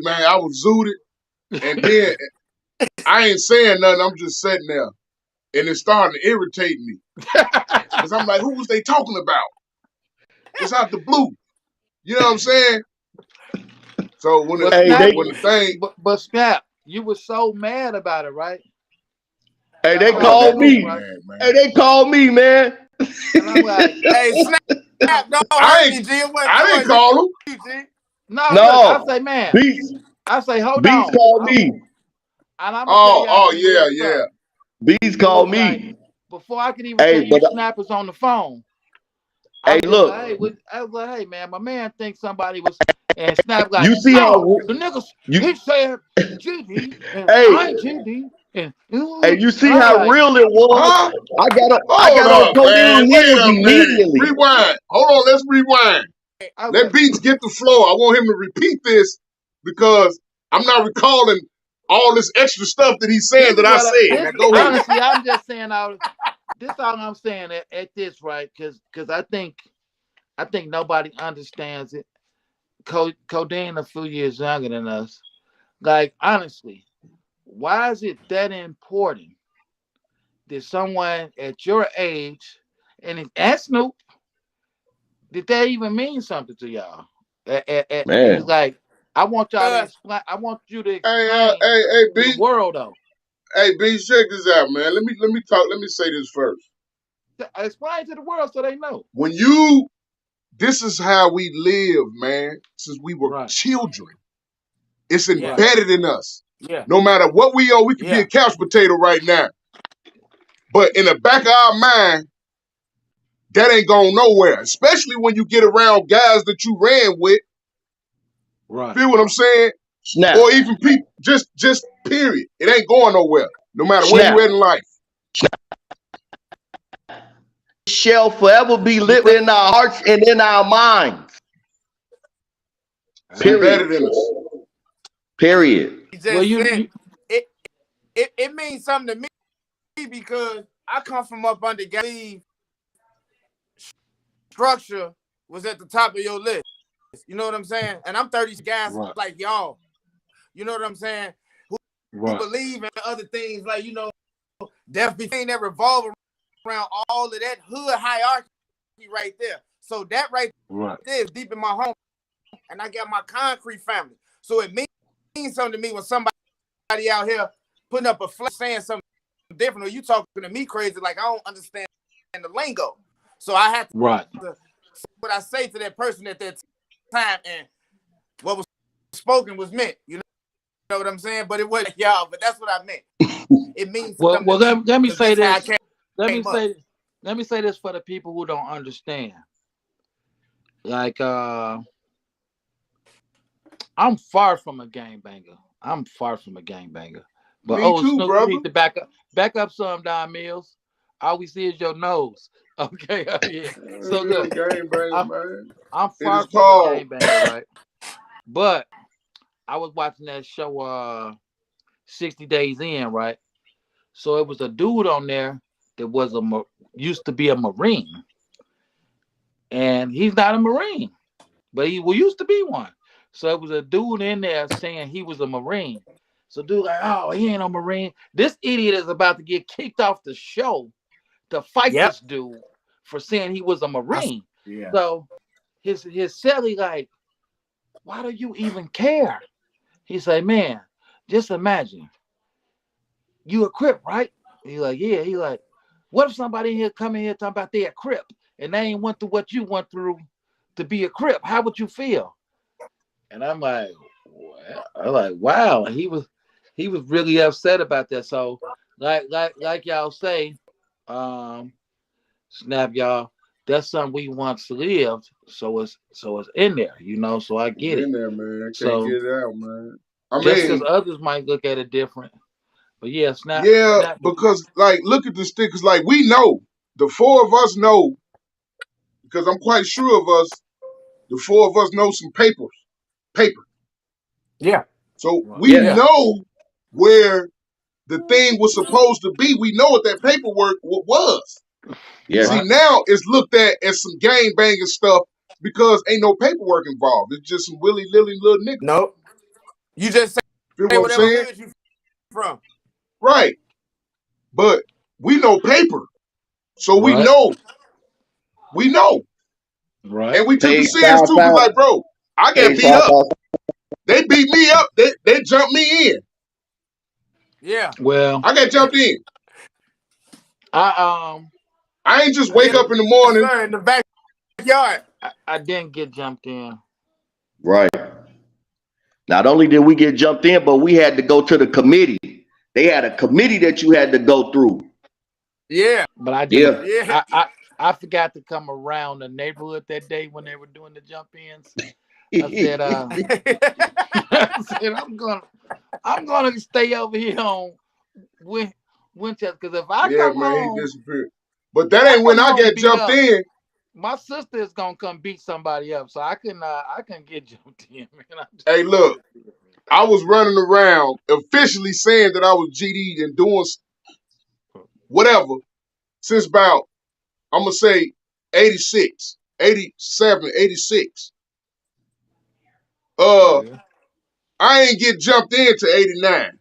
man, I was zooted, and then I ain't saying nothing. I'm just sitting there, and it's starting to irritate me because I'm like, who was they talking about? It's out the blue. You know what I'm saying? So when but Snap, you were so mad about it, right? Hey, they called me. Right? Hey, they called me, man. And I'm like, hey, Snap, don't hurt me, G. I didn't call him. No, look, I say, man. Beats. I say, hold Beats on. called me. And I'm gonna tell y'all yeah. Beats called me. Like, before I could even tell you Snap was on the phone. Hey, look. I was like, hey, man, my man thinks somebody was, and Snap like, you see how the niggas he said GD and I ain't GD. And you see how real it was? Huh? I got Hold on up, Codine man. Wait heels a minute. immediately. Rewind. Hold on, let's rewind. Let Beats get the flow. I want him to repeat this because I'm not recalling all this extra stuff that he's saying that I said. Now go ahead. Honestly, I'm just saying this all I'm saying at this, right? Because I think nobody understands it. Codine a few years younger than us. Like, honestly, why is it that important that someone at your age, and Snoop, did that even mean something to y'all? Man. It's like, I want y'all to explain. I want you to explain to the world, though. Hey, B, check this out, man. Let me talk. Let me say this first. Explain to the world so they know. This is how we live, man. Since we were children, it's embedded in us. Yeah. No matter what we are, we could be a couch potato right now. But in the back of our mind, that ain't going nowhere. Especially when you get around guys that you ran with. Right. Feel what I'm saying? Snap. Or even people, just period. It ain't going nowhere. No matter where you at in life. Shall forever be lit in our hearts and in our minds. Period. In us. Period. Well, it means something to me because I come from up under gang. Structure was at the top of your list. You know what I'm saying? And I'm 30 guys like y'all. You know what I'm saying? Who believe in other things like, you know, death between that revolve around all of that hood hierarchy right there. So that right there is deep in my home. And I got my concrete family. So it means something to me when somebody out here putting up a flag saying something different, or you talking to me crazy like I don't understand the lingo. So I have to what I say to that person at that time, and what was spoken was meant. You know what I'm saying? But it wasn't y'all. But that's what I meant. It means something. Well, let me say this. Let me say this for the people who don't understand. Like, I'm far from a gangbanger. But Me too, Snoop, you brother. need to back up some, Don Mills. All we see is your nose. Okay, yeah. I So ain't no look, gangbanger, I'm man. I'm It far is from a called. gangbanger, right? But I was watching that show, 60 Days In, right? So it was a dude on there that was used to be a Marine, and he's not a Marine, but he used to be one. So it was a dude in there saying he was a Marine. So dude like, oh, he ain't a Marine. This idiot is about to get kicked off the show to fight Yep. this dude for saying he was a Marine. Yeah. So his celly like, why do you even care? He say, man, just imagine you a Crip, right? He like, yeah. He like, what if somebody in here come in here talking about they a Crip and they ain't went through what you went through to be a Crip? How would you feel? And I'm like, well, I'm like, wow. He was really upset about that. So like y'all say, um, Snap y'all, that's something we once lived. So it's in there, so I It's get it. in there, man. Can't So get it out, man. I just because mean, others might look at it different. But yeah, yeah, snap. because like, look at the stickers. Like, we know, the four of us know, because I'm quite sure of us. The four of us know some paper. Yeah. So Right. we Yeah. know where the thing was supposed to be. We know what that paperwork was. Yeah. See, Right. now it's looked at as some gang banging stuff because ain't no paperwork involved. It's just some willy nilly little niggas. Nope. You just Feel say what I'm whatever saying? hood you from. Right. But we know paper. So we Right. know. We know. Right. And we took it Paid serious too, because, 5,000. like, bro, I got Paid beat up. 5,000. They beat me up. They jumped me in. Yeah. Well, I got jumped in. I I ain't just I wake Yes, up did in the morning. sir. In the backyard. I didn't get jumped in. Right. Not only did we get jumped in, but we had to go to the committee. They had a committee that you had to go through. Yeah. But I didn't. Yeah. Yeah. I forgot to come around the neighborhood that day when they were doing the jump ins. I said, I said I'm gonna stay over here on Win- Winchester, because if I Yeah, come man, he home, disappeared. But if that I ain't when come I home get beat jumped up, in. my sister is gonna come beat somebody up. So I couldn't get jumped in, man. Hey, look, I was running around officially saying that I was GD and doing whatever since about, I'm going to say, 86, 87, 86. Yeah. I ain't get jumped into 89.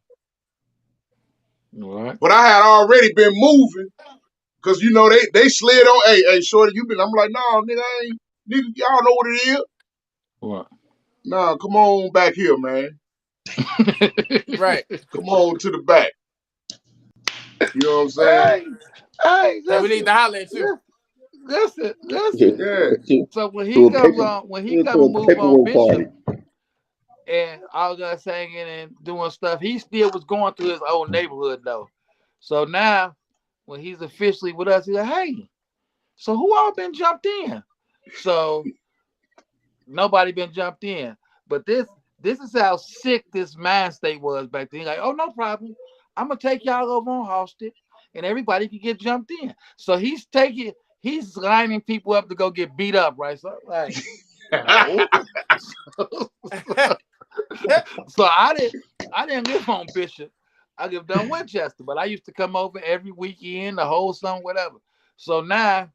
All right. But I had already been moving because, they slid on, hey, shorty, you been, I'm like, no, nigga, I ain't, nigga, y'all know what it is. What? Nah, come on back here, man. Right. Come on to the back. You know what I'm saying? Hey, hey, Say we need listen, to holler at you. listen. Yeah. So when he To a comes paper on, when he to come and a move on paperwork Bishop, party. and I was just singing and doing stuff, he still was going through his old neighborhood though. So now, when he's officially with us, he's like, "Hey, so who all been jumped in?" So nobody been jumped in. But this is how sick this mind state was back then. He's like, "Oh, no problem. I'm gonna take y'all over on Halsted, and everybody can get jumped in." So he's lining people up to go get beat up, right? So I'm like, no. So I didn't live on Bishop. I lived on Winchester, but I used to come over every weekend, the whole summer, whatever. So now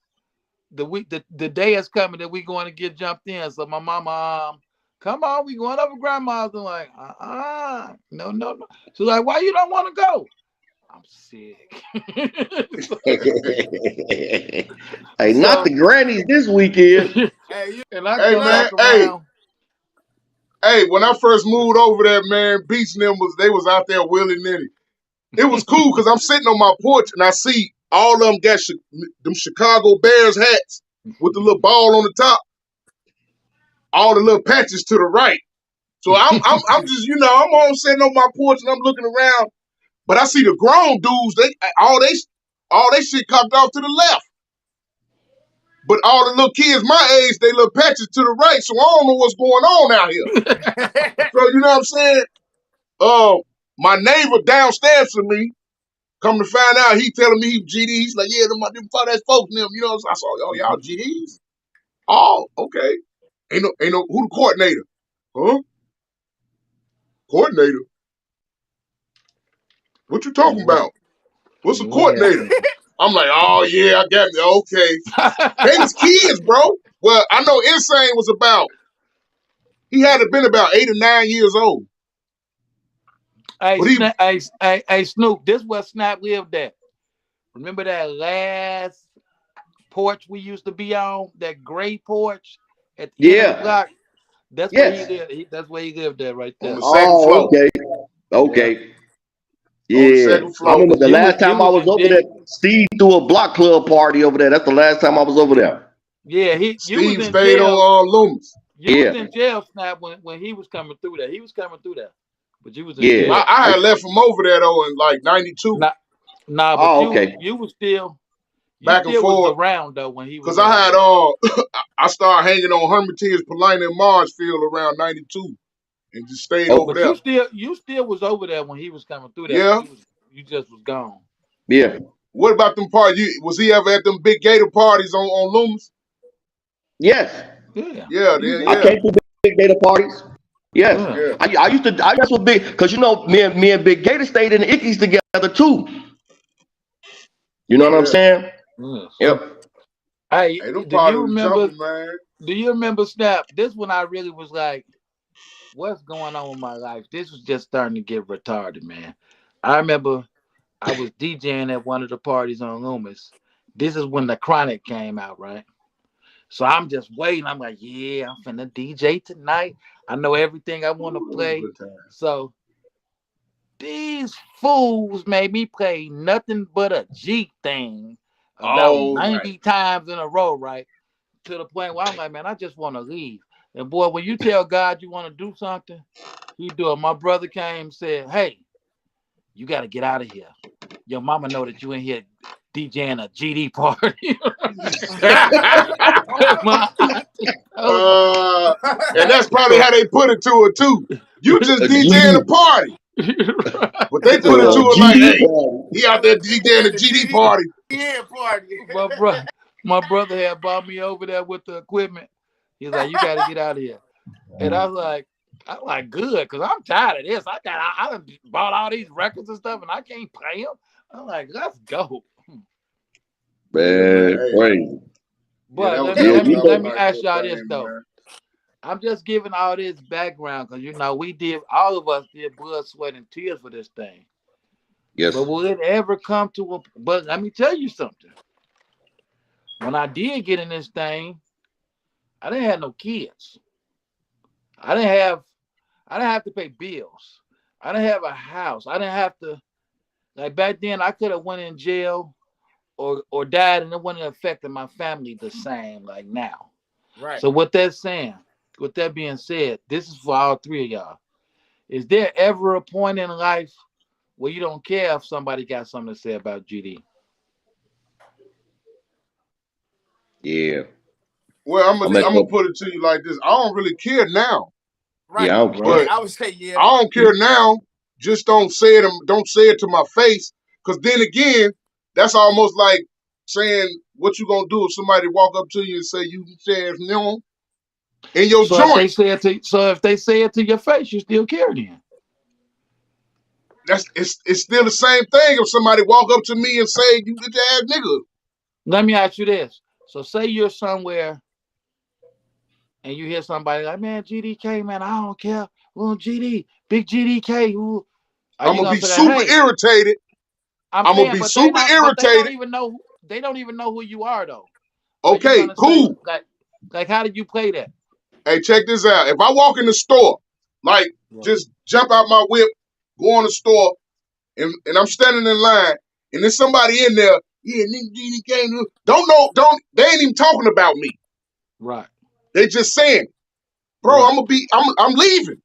the day is coming that we going to get jumped in. So my mama, come on, we going over grandma's. I'm like, no. She's like, why you don't want to go? I'm sick. Hey, not so the grannies this weekend. Hey, you and I Hey, come man, back look. around. hey, when I first moved over there, man, Beach and them they was out there willy-nilly. It was cool because I'm sitting on my porch and I see all of them got them Chicago Bears hats with the little ball on the top, all the little patches to the right. So I'm just, I'm on sitting on my porch and I'm looking around, but I see the grown dudes, all they shit cocked off to the left. But all the little kids my age, they little patches to the right, so I don't know what's going on out here. So you know what I'm saying? My neighbor downstairs from me, come to find out, he telling me he GD. He's like, yeah, them that's folks them. You know, so I saw, oh, y'all GDs. Oh, okay. Ain't no, who the coordinator? Huh? Coordinator? What you talking about? What's a coordinator? I'm like, oh yeah, I got me. Okay. They was kids, bro. Well, I know Insane was he had to been about 8 or 9 years old. Hey, Snoop, this where Snap lived at. Remember that last porch we used to be on? That gray porch at the end of the block? That's where he lived. That's where he lived at right On there. the second floor. Okay. On the Yeah. second I floor. remember the last time I was over there, Steve threw a block club party over there. That's the last time I was over there. Yeah, you was Steve in stayed jail. on Loomis. You was in jail, Snap, when he was coming through there. He was coming through there. But you was in jail. I had left from over there though in like 92. Nah, but you was still back and forth was around though when he was. Because I had I started hanging on Hermitage, Polina, and Marshfield around 92, and just stayed over there. You still was over there when he was coming through there. Yeah, you just was gone. Yeah. What about them parties? Was he ever at them big Gator parties on Loomis? Yes. Yeah. I came to big Gator parties. Yes. Yeah. I used to. I guess with big, because you know me and Big Gator stayed in the Ickies together too. You know what I'm saying? Yep. Hey, do you remember? Jumping, man. Do you remember Snap? This one I really was like, what's going on with my life? This was just starting to get retarded, man. I remember I was DJing at one of the parties on Loomis. This is when the Chronic came out, right? So I'm just waiting. I'm like, yeah, I'm finna DJ tonight. I know everything I want to play. So these fools made me play nothing but a G thing about 90 times in a row, right? To the point where I'm like, man, I just want to leave. And boy, when you tell God you want to do something, he do it. My brother came and said, hey, you got to get out of here. Your mama know that you in here DJing a GD party. And that's probably how they put it to her too. You just DJing a party. But they put it to her like, hey, he out there DJing a GD party. Yeah, party. My brother had brought me over there with the equipment. He's like, you got to get out of here. And I was like, good, because I'm tired of this. I done bought all these records and stuff, and I can't play them. I'm like, let's go. Man, crazy. But let me ask y'all this, though. Man. I'm just giving all this background because, you know, all of us did blood, sweat, and tears for this thing. Yes. But will it ever come to but let me tell you something. When I did get in this thing, I didn't have no kids. I didn't have to pay bills. I didn't have a house. I didn't have to, like back then I could have went in jail or died and it wouldn't have affected my family the same like now. Right. So with that being said, this is for all three of y'all. Is there ever a point in life where you don't care if somebody got something to say about GD? Yeah. Well, I'm gonna put it to you like this. I don't really care now. Right. Yeah, I would say yeah. I don't care now. Just don't say it to my face. Because then again, that's almost like saying what you gonna do if somebody walk up to you and say you said no in your joint. If they say it to your face, you still care then. It's still the same thing if somebody walk up to me and say you get your ass nigga. Let me ask you this. So say you're somewhere and you hear somebody like, man, GDK, man, I don't care. Well, GD, big GDK. I'm gonna be super irritated. I'm gonna be super irritated. They don't even know who you are though. Okay, cool. Like how did you play that? Hey, check this out. If I walk in the store, just jump out my whip, go in the store, and I'm standing in line, and there's somebody in there, yeah, GDK, they ain't even talking about me. Right. They just saying, bro, I'm leaving.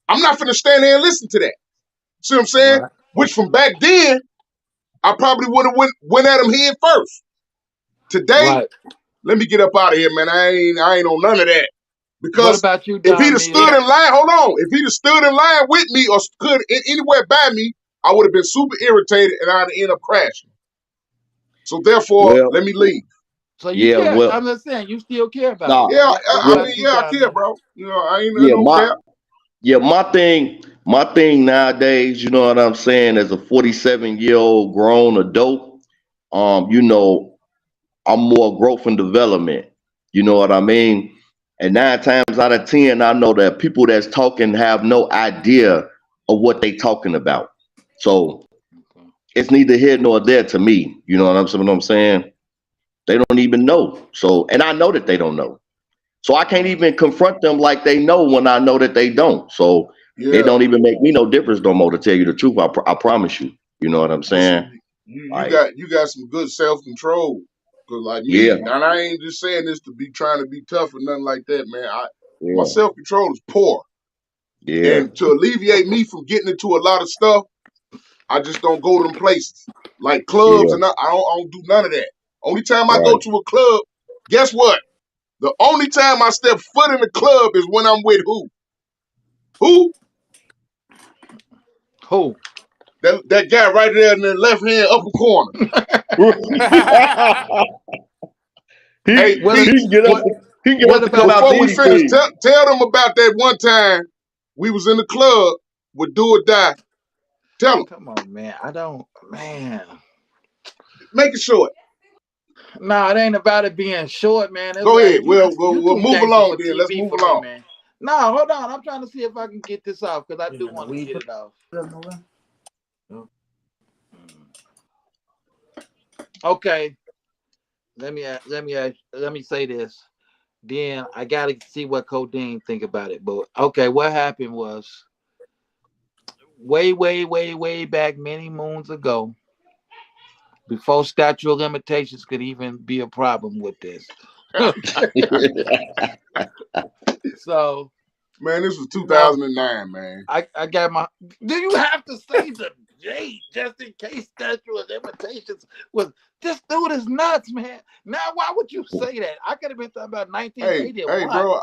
I'm not finna stand there and listen to that. See what I'm saying? Right. Which from back then, I probably would have went at him head first. Today, let me get up out of here, man. I ain't on none of that. What Because about you, if he'd Don have stood Mealz? in line, hold on. If he'd have stood in line with me or stood anywhere by me, I would have been super irritated and I'd end up crashing. So therefore, Well, let me leave. So you yeah, care. well, I'm just saying you still care about it. nah, Yeah, What I well, mean, about you, yeah, I Don care, Mealz? bro. You know, I ain't yeah, no cap. my thing nowadays, you know what I'm saying, as a 47-year-old grown adult, you know, I'm more growth and development. You know what I mean? And 9 times out of 10, I know that people that's talking have no idea of what they talking about. So Okay. it's neither here nor there to me. You know what I'm saying? They don't even know. So, and I know that they don't know. So I can't Right. even confront them like they know when I know that they don't. So it Yeah, don't even make me no difference no more, to tell you the truth. I promise you. You know what I'm but saying? see, you Like, got some good self control. Cause like yeah, me, and I ain't just saying this to be trying to be tough or nothing like that, man. My yeah, self control is poor, yeah, and to alleviate me from getting into a lot of stuff, I just don't go to them places like clubs, yeah, and I don't do none of that. Only time I go right. to a club, guess what? The only time I step foot in the club is when I'm with who? Who? Who? That guy right there in the left hand upper corner. Hey, he What? he a- Peach. can get up What? he can get What up to come about? out to Before we finish, anything. tell them about that one time we was in the club with Do or Die. Tell them. Come on, man. I don't, man. Make it short. No, it ain't about it being short, man. It's Go like ahead. you We'll too move gangster along for then. Let's TV move for me, along. man. No, hold on. I'm trying to see if I can get this off because I do want to get it off. Okay, let me say this. Then I gotta see what Codine think about it. But okay, what happened was way back many moons ago, before statute of limitations could even be a problem with this. So Man, this was you know, 2009, man. I got my. Do you have to say the date just in case statute of limitations was? This dude is nuts, man. Now, why would you say that? I could have been talking about Hey, 1981. bro.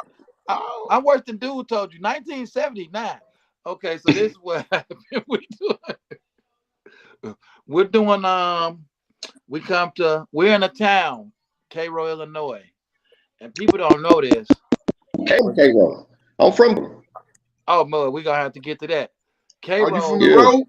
I, I'm worse than dude told you. 1979. Okay, so this is what happened. We're doing we're in a town, Cairo, Illinois, and people don't know this. But Cairo. I'm from oh, mother, we're gonna have to get to that. Are you from the yeah, road?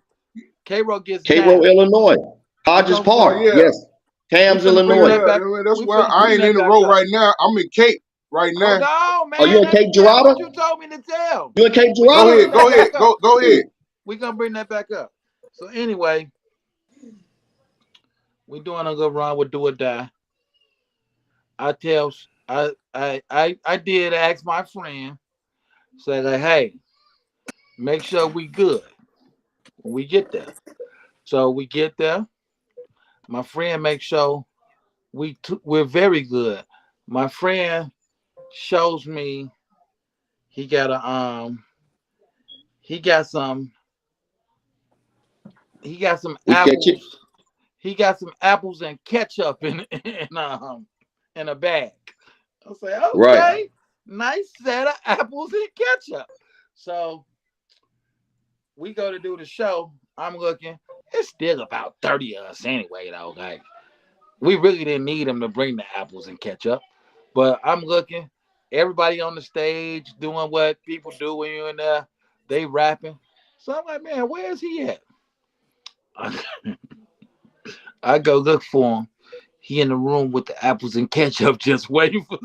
Cairo gets Cairo, down. Illinois. We Hodges gonna Oh, Park. yeah. Yes. we Tams, finna bring Illinois. that Yeah, back. that's We why finna I bring ain't in that the back road up. right now. I'm in Cape right Hold now. on, Are you man. in Let Cape me tell what Girardeau? you told me to tell. You in Cape We gonna Go bring ahead. Girardeau? that Go ahead. back up. Go ahead. We gonna bring that back up. So anyway, we doing a good run with do or die. I tell I did ask my friend, say like, hey, make sure we good when we get there. So we get there. My friend makes sure we're very good. My friend shows me he got a he got some he got some We catch it. apples. He got some apples and ketchup in a bag. I say, Right. okay, nice set of apples and ketchup. So we go to do the show. I'm looking. It's still about 30 of us anyway, though. Like we really didn't need him to bring the apples and ketchup. But I'm looking. Everybody on the stage doing what people do when you're in there. They rapping. So I'm like, man, where's he at? I go look for him. He in the room with the apples and ketchup, just waiting for.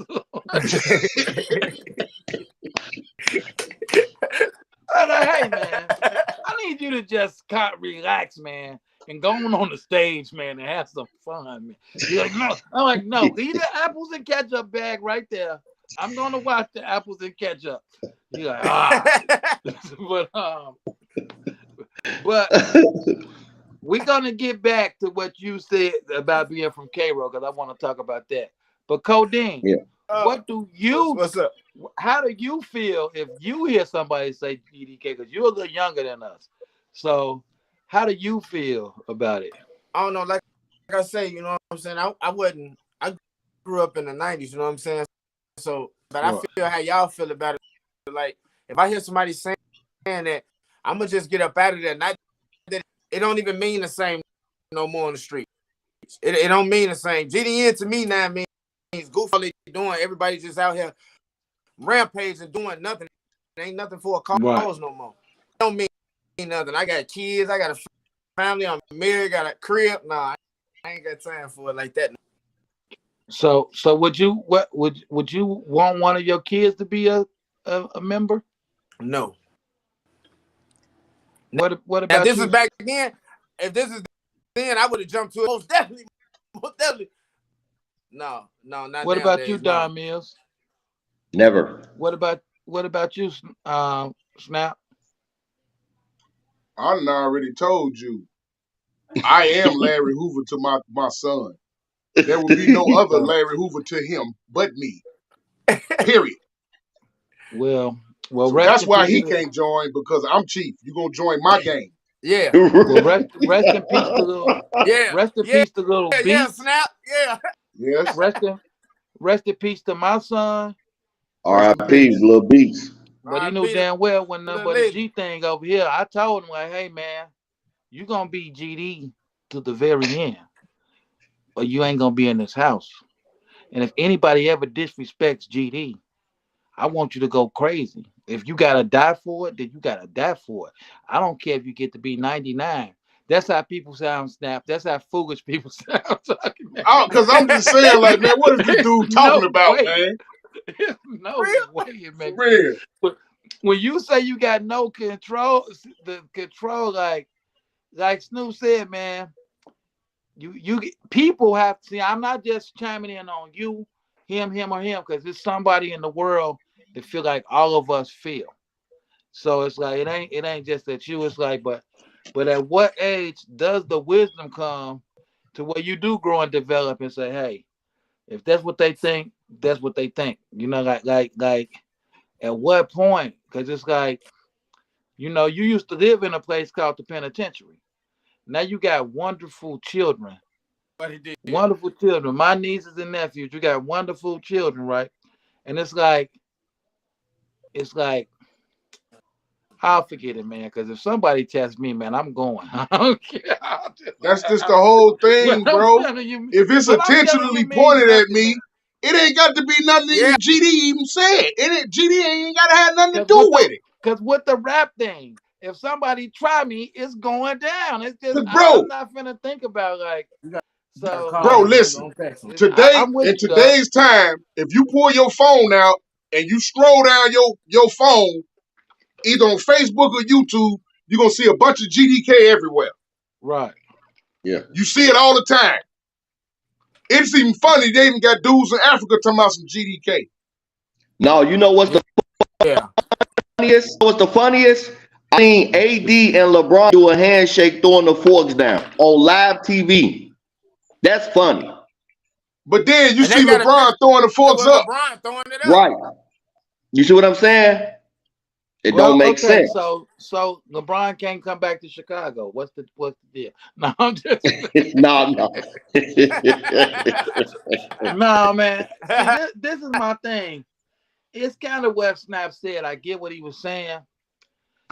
I'm like, hey man, I need you to just relax, man, and go on the stage, man, and have some fun, man. He's like, no. I'm like, no, leave the apples and ketchup bag right there. I'm gonna watch the apples and ketchup. He's like, all right. but but we're gonna get back to what you said about being from Cairo because I want to talk about that. But Codine, Yeah. what do you? What's up? How do you feel if you hear somebody say GDK? Because you're a little younger than us. So, how do you feel about it? I don't know. Like I say, you know what I'm saying. I wasn't. I grew up in the '90s. You know what I'm saying. So, but I Right. feel how y'all feel about it. Like, if I hear somebody saying that, I'm gonna just get up out of there. Not that it don't even mean the same no more on the street. It don't mean the same. GDN to me now means goof all they doing. Everybody just out here rampaging, doing nothing. It ain't nothing for a cause Right. no more. It don't mean nothing. I got kids. I got a family. I'm married. Got a crib. Nah, I ain't got time for it like that. So would you would you want one of your kids to be a member? No. What Now, if about this is you? back then, if this is then, I would have jumped to it. Most definitely. Most definitely. No, not What about you, nowadays. No. Don Mills? Never. What about you, Snap? I done already told you. I am Larry Hoover to my son. There will be no other Larry Hoover to him but me. Period. Well, So rest that's in why peace. he can't join, because I'm chief. You gonna join my game. Yeah. Well, rest in peace to little Yeah. rest in Yeah. peace to little Yeah. Beats. Snap. Yeah. Yes. Rest in peace to my son. Rest in R.I.P. peace. Little Beats. But he knew R.I.P. damn well when nothing Little but a lady. G thing over here. I told him like, hey man, you gonna be GD to the very end, or you ain't gonna be in this house. And if anybody ever disrespects GD, I want you to go crazy. If you gotta die for it, then you gotta die for it. I don't care if you get to be 99. That's how people sound, Snap. That's how foolish people sound talking now. Because I'm just saying, like, man, what is this There's dude talking no about, way. man? There's no Real? way it For makes sense. real. But when you say you got no control, the control, like Snoop said, man, you people have to see. I'm not just chiming in on you, him, or him, because there's somebody in the world that feel like all of us feel. So it's like it ain't just that you. It's like, but at what age does the wisdom come to where you do grow and develop and say, hey, if that's what they think, that's what they think. You know, like at what point? Because it's like, you used to live in a place called the penitentiary. Now you got wonderful children. But he did. Wonderful children. My nieces and nephews, you got wonderful children, right? And it's like, I'll forget it, man. Because if somebody tests me, man, I'm going. I don't care. That's just the whole What thing, I'm bro. telling you, If it's what I'm telling you intentionally means pointed at nothing, man. me, it ain't got to be nothing Yeah. even GD even said. GD ain't got to have nothing to Because do with it. with the rap thing, if somebody try me, it's going down. It's just Because, I'm bro, not finna think about like so. bro, listen. Today, I'm with in you, dog. today's time, if you pull your phone out and you scroll down your phone, either on Facebook or YouTube, you're going to see a bunch of GDK everywhere. Right. Yeah. You see it all the time. It's even funny. They even got dudes in Africa talking about some GDK. No, you know what's the Yeah. funniest? What's the funniest? I seen AD and LeBron do a handshake throwing the forks down on live TV. That's funny. But then you And they see got a LeBron picture throwing the forks with up. LeBron throwing it up. Right. You see what I'm saying? It don't Well, make okay, sense. so LeBron can't come back to Chicago. What's the deal? No, I'm just No, no. no, man. See, this is my thing. It's kind of what Snap said. I get what he was saying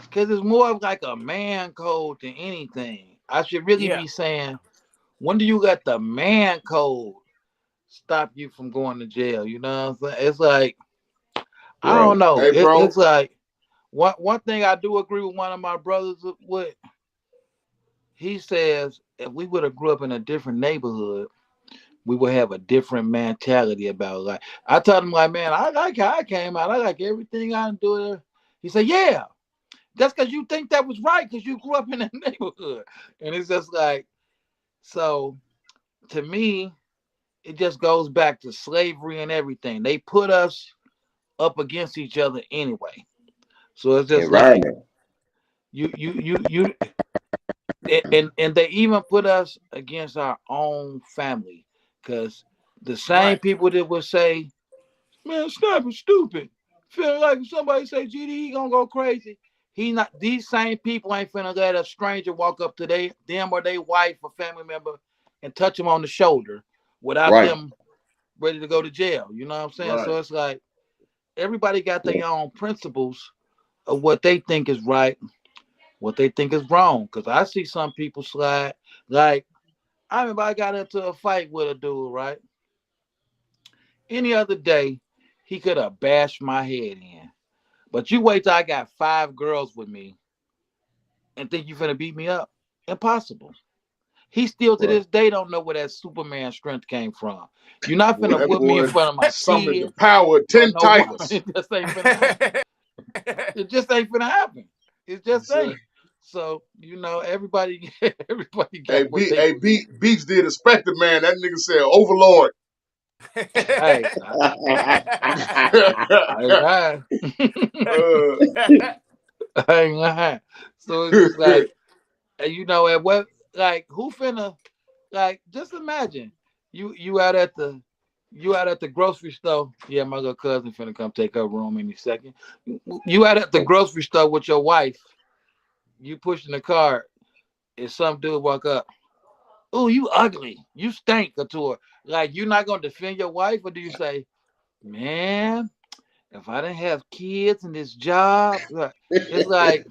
because it's more of like a man code than anything. I should really Yeah. be saying, when do you let the man code stop you from going to jail? You know what I'm saying? It's like I Right. don't know. Hey, bro. It's like one thing I do agree with one of my brothers with. He says if we would have grew up in a different neighborhood, we would have a different mentality about life. I told him like, man, I like how I came out. I like everything I do. He said, yeah, that's because you think that was right because you grew up in that neighborhood. And it's just like, so to me, it just goes back to slavery and everything. They put us up against each other anyway. So it's just like Environment. you and they even put us against our own family because the same Right. people that would say, man, Snap is stupid. Feel like if somebody say GD, he gonna go crazy. He not these same people ain't finna let a stranger walk up to them or their wife or family member and touch them on the shoulder without Right. them ready to go to jail. You know what I'm saying? Right. So it's like everybody got their own principles of what they think is right, what they think is wrong. Cause I see some people slide. Like I remember I got into a fight with a dude, right? Any other day, he could have bashed my head in. But you wait till I got 5 girls with me and think you finna beat me up. Impossible. He still to Right. this day don't know where that Superman strength came from. You're not Boy, finna that whip me in boy front of my summoned the kids power of or 10 no woman. tigers. It just ain't finna happen. It just ain't finna happen. It just So, ain't. So everybody, everybody hey, got what they believe. Beats did a Spectre Man. That nigga said Overlord. Hey, I ain't lying. uh, I ain't lying. So it's just like, and at what, like, who finna, like, just imagine you out at the grocery store. Yeah, my little cousin finna come take her room any second. You out at the grocery store with your wife. You pushing the cart. And some dude walk up. Oh, you ugly. You stink to her. Like, you not gonna defend your wife, or do you say, man, if I didn't have kids and this job, it's like,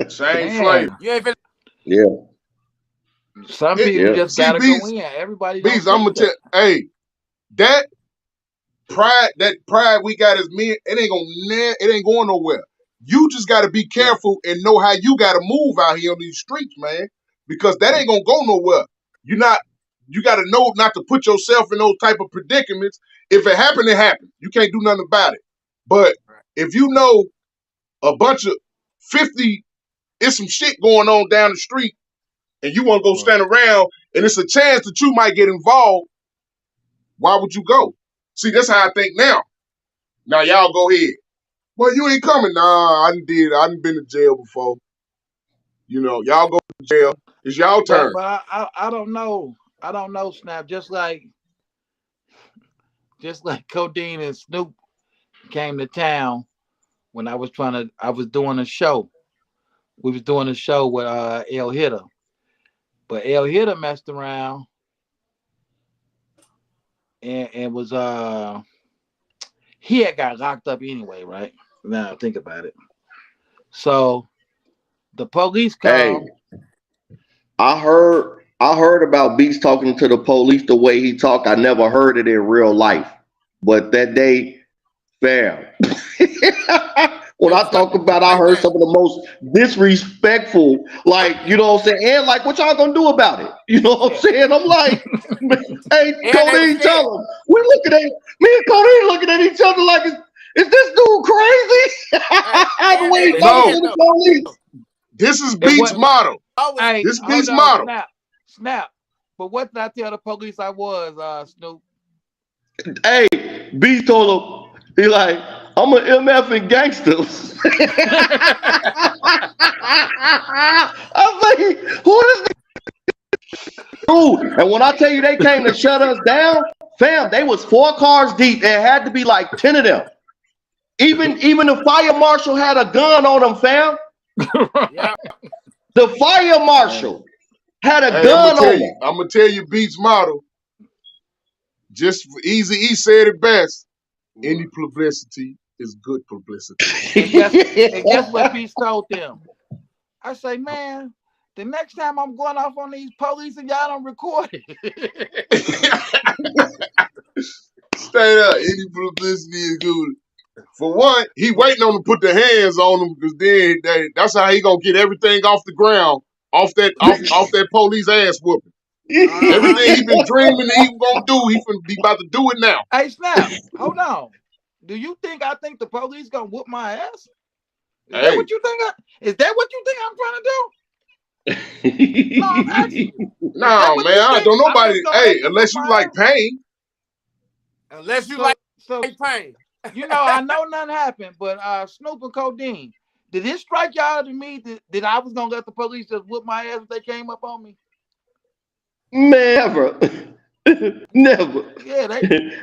same flavor. man, You ain't finna. Yeah. some It, people Yeah. just see, gotta go in. Everybody don't Beats, I'm think gonna that. tell. Hey, that pride we got as men, it ain't going nowhere. You just got to be Right. careful and know how you got to move out here on these streets, man, because that ain't gonna go nowhere. You not, you got to know not to put yourself in those type of predicaments. If it happened, it happened. You can't do nothing about it. But if you know a bunch of 50, it's some shit going on down the street, and you want to go Right. stand around, and it's a chance that you might get involved. Why would you go? See, that's how I think now. Now y'all go ahead. Well, you ain't coming. Nah, I done been to jail before. Y'all go to jail. It's y'all But turn. I don't know. I don't know, Snap. Just like Codine and Snoop came to town when I was doing a show. We was doing a show with El Hitter. But El Hitter messed around and was he had got locked up anyway, right? Now think about it. So the police Hey, come. I heard about Beats talking to the police the way he talked. I never heard it in real life. But that day, fam. When It I was talk about I like, heard man, some of the most disrespectful, like, you know what I'm saying? And like, what y'all gonna do about it? You know what I'm Yeah. saying? I'm like, hey, and they was Cody, scared. tell him. We looking at me and Cody looking at each other like, is this dude crazy? The And way they he was talking No, to scared the though. police. this is And Beats what? model. I was Hey, This hold Beats on, model. snap. But what did I tell the police I was, Snoop? Hey, B told him, he like, I'm an MF and gangsters. I'm like, who is this dude? And when I tell you they came to shut us down, fam, they was 4 cars deep. There had to be like 10 of them. Even the fire marshal had a gun on him, fam. yeah. The fire Hey, marshal had a Hey, gun on him. I'm gonna tell you Beats model. Just Easy E said it best. Any publicity is good publicity. and guess what Beast told them? I say, man, the next time I'm going off on these police and y'all don't record it. Straight up, any publicity is good. For one, he waiting on them to put their hands on them because then that's how he gonna get everything off the ground, off that police ass whooping. Uh-huh. Everything he been dreaming that he was gonna do, he about to do it now. Hey, Snap, hold on. Do you think I think the police gonna whoop my ass? Is that Hey, what you think? Is that what you think I'm trying to do? No, I'm asking you. Is that no what man, you I think? don't I'm nobody. just gonna Hey, let you whoop unless you my like ass? pain. Unless you like So pain. I know nothing happened, but Snoop and Codeine, did it strike y'all to me that I was gonna let the police just whoop my ass if they came up on me? Never. Never. Yeah,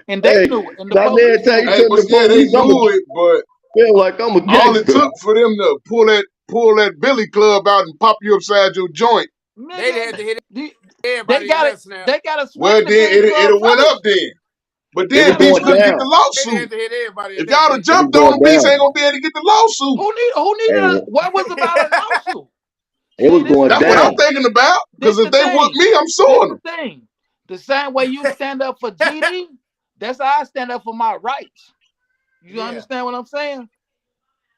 and they Hey, knew it, and the that man police tell knew you it. Hey, to but the yeah, they police, I'm a knew it, but feel like I'm a all it gangster. took for them to pull that Billy Club out and pop you upside your joint. They Nigga, had to hit they everybody in got it. there, Snap. They got to Well, swing then the Billy it Club went up first. then. But It then was Beats going couldn't get down. the They lawsuit. had to hit everybody If at that y'all have day. It was jumped on going him, Beats down. ain't gonna be able to get the lawsuit. Who needed And what was about a lawsuit? it was See, this going the That's what I'm down. thing. thinking about. This Because if the they whoop thing. me, I'm This suing the them. thing. The same way you stand up for GD, that's how I stand up for my rights. You Yeah. understand what I'm saying?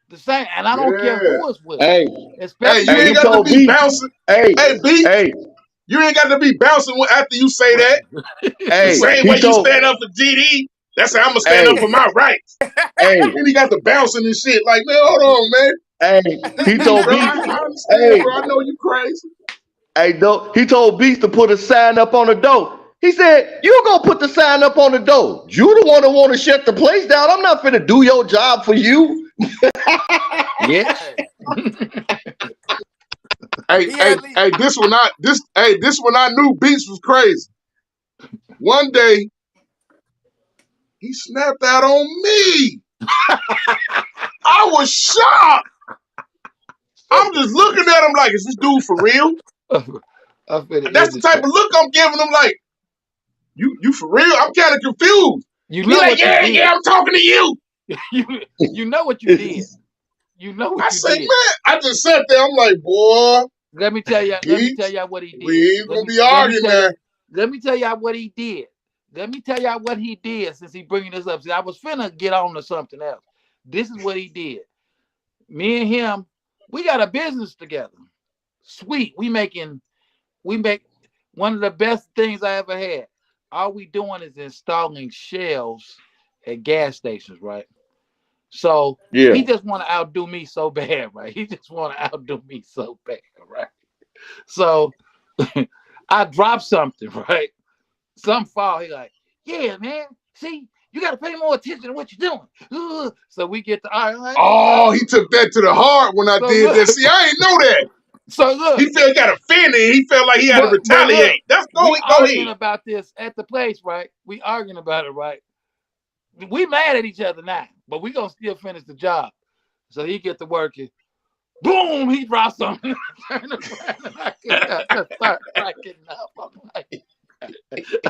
The same, and I don't care Yeah. who it's with, Hey, Hey, especially you hey, ain't he got to told be Beats, bouncing. hey, Hey, Beats, hey, you ain't got to be bouncing after you say what. that. The hey, same he way you told, stand up for GD, that's how I'm going to stand up hey, for my rights. hey, Then he got the bouncing and shit. Like, man, hold on, man. hey, It's he Beats, told bro. Beats, I understand, hey, bro. I know you crazy. hey, no, he told Beats to put a sign up on the door. He said, "You gonna put the sign up on the door? You the one that want to shut the place down. I'm not finna do your job for you." Yes. Hey, Hey, he hey, had least hey, this one I knew Beats was crazy. One day, he snapped out on me. I was shocked. I'm just looking at him like, is this dude for real? I'm finna That's end the the type show. of look I'm giving him. Like, you for real? I'm kind of confused. You He know like, what you yeah, did. I'm talking to you. You know what you did. You know I what you say, did. man, I just sat there. I'm like, boy, Let me tell you. Let me tell Beats, you what he we did. ain't gonna be arguing now. Let me tell you what he did. Let me tell you what he did since he bringing this up. See, I was finna get on to something else. This is what he did. Me and him, we got a business together. Sweet. We make one of the best things I ever had. All we doing is installing shelves at gas stations, right? So Yeah, he just want to outdo me so bad, right? He just want to outdo me so bad, right? So I dropped something, right? Some fall. He like, yeah, man. See, you got to pay more attention to what you're doing. So we get to all right. Oh, he took that to the heart when I So did that. look, See, I ain't know that. so look, He felt got offended. He felt like he had to but look, retaliate. That's we go ahead. arguing about this at the place, right? We arguing about it, right? We mad at each other now, but we gonna still finish the job. So he get to working. Boom! He dropped something. Turn around and I just start cracking up.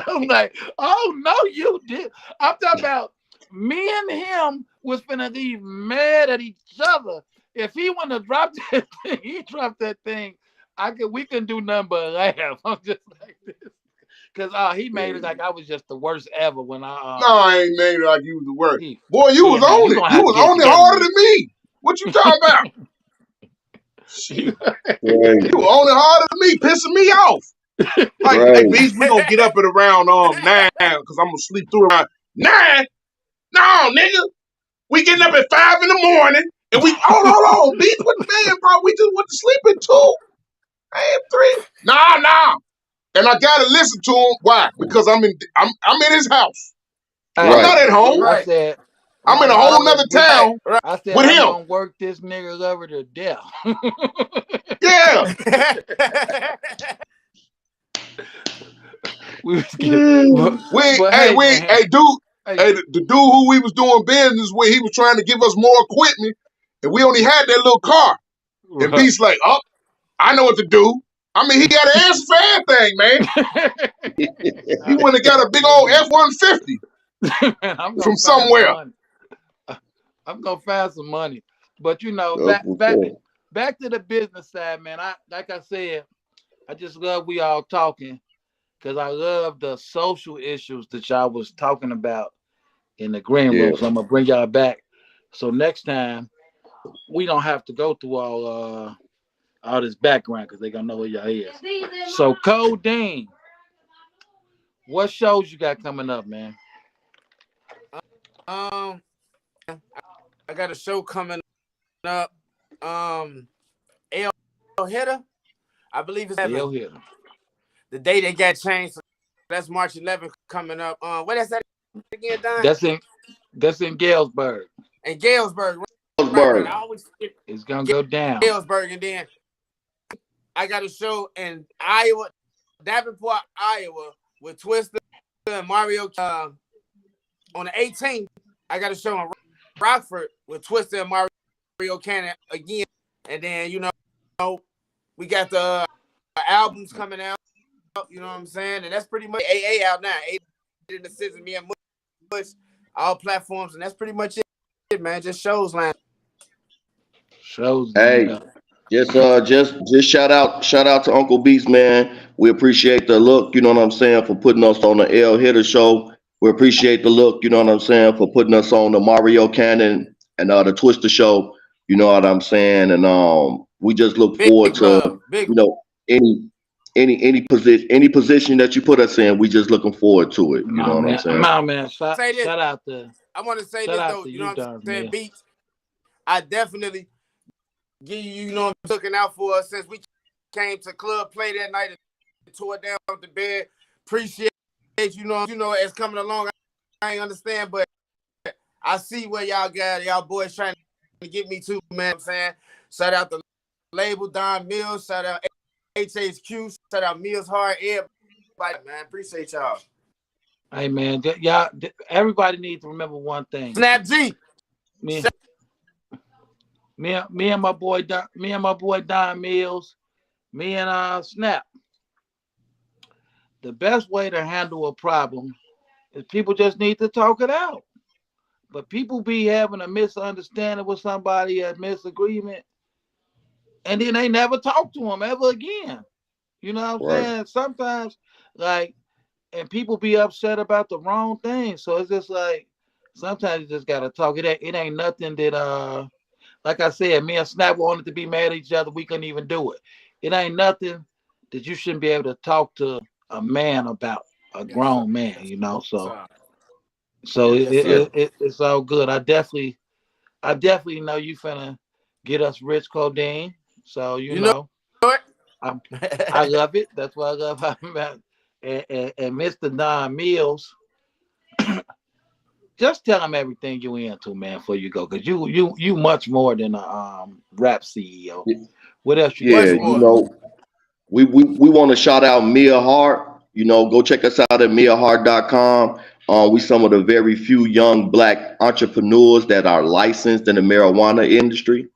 I'm like, oh no, you did. I'm talking about me and him was finna be mad at each other. If he wouldn't have dropped that thing, he dropped that thing. We couldn't do nothing but laugh. I'm just like this. Cause he made it like I was just the worst ever when No, I ain't made it like you was the worst. he, Boy, you yeah, was man, you on it. gonna You have to was get it on it together, harder man. than me. What you talking about? Shit. right, You on it harder than me, pissing me off. Like, hey, right. Beast, we gonna get up at around 9 because I'm gonna sleep through around 9. No, nigga. We getting up at 5 in the morning and we hold on, Beast, what man, bro? We just went to sleep at 2. I am 3. Nah. And I gotta listen to him. Why? Because I'm in his house. I'm Hey, not Right. at home. I right, said, I'm in a I whole was nother we. town right. I said with I'm him. gonna work this nigga over to death. Yeah. We was getting, but hey man, Dude, hey, the dude who we was doing business with, he was trying to give us more equipment, and we only had that little car. And right. Beast like, oh, I know what to do. I mean, he got an answer for everything, man. He I, went and got a big hey old man, F-150 I'm gonna from find some somewhere. money. I'm gonna find some money. But That's what's up. back to the business side, man. I like I said, I just love we all talking because I love the social issues that y'all was talking about in the green Yeah. room. So I'm gonna bring y'all back. So next time we don't have to go through all this background because they gonna know who y'all is. So Codine, what shows you got coming up, man? um, I got a show coming up. L Hitter, I believe it's Hell 7. here. The day they got changed, so that's March 11th coming up. What is that again, Don? That's in that's in Galesburg. In Galesburg, right. I Rosberg. always forget It's gonna go down. Galesburg, and then I got a show in Iowa, Davenport, Iowa, with Twister and Mario. On the 18th, I got a show in Rockford with Twister and Mario Cannon again. And then, we got the albums coming out, you know what I'm saying? And that's pretty much AA out now. AA in the season, me and all platforms, and that's pretty much it, man. Just shows, man. Shows Hey, lined up. just shout out to Uncle Beast, man. We appreciate the look, you know what I'm saying, for putting us on the L Hitter show. We appreciate the look, you know what I'm saying, for putting us on the Mario Cannon and the Twister show, you know what I'm saying, and we just look Big forward to, love, big. you know, any position that you put us in. We just looking forward to it, you know what I'm saying. Man. Say this. Shout out to I want to say shout this out though. to You know you, what I'm Don saying? Mill. Beats. I definitely give you, you know, looking out for us since we came to club play that night and tore down the bed. Appreciate you know, as coming along. I ain't understand, but I see where y'all boys trying to get me to, man. I'm saying, shout out the label Don Mealz, shout out HHQ, shout out Mealz Hard, everybody, man. Appreciate y'all. Hey man, y'all, everybody needs to remember one thing. Snap G. Me and my boy Don Mealz, me and Snap. The best way to handle a problem is people just need to talk it out. But people be having a misunderstanding with somebody, a misagreement, and then they never talk to them ever again. You know what I'm Right. saying? Sometimes, like, and people be upset about the wrong thing. So it's just like sometimes you just gotta talk. It ain't nothing that like I said, me and Snap wanted to be mad at each other. We couldn't even do it. It ain't nothing that you shouldn't be able to talk to a man about, a Yes, sir. grown man, you know. Sir. So Yes, sir. it's all good. I definitely know you finna get us rich, Codine. So You know what? I love it. That's what I love about and Mr. Don Mealz. Just tell him everything you into, man, before you go, because you much more than a rap CEO. What else you got Yeah, Much going you more. on? know, we want to shout out Mia Hart. You know, go check us out at miahart.com. We some of the very few young black entrepreneurs that are licensed in the marijuana industry.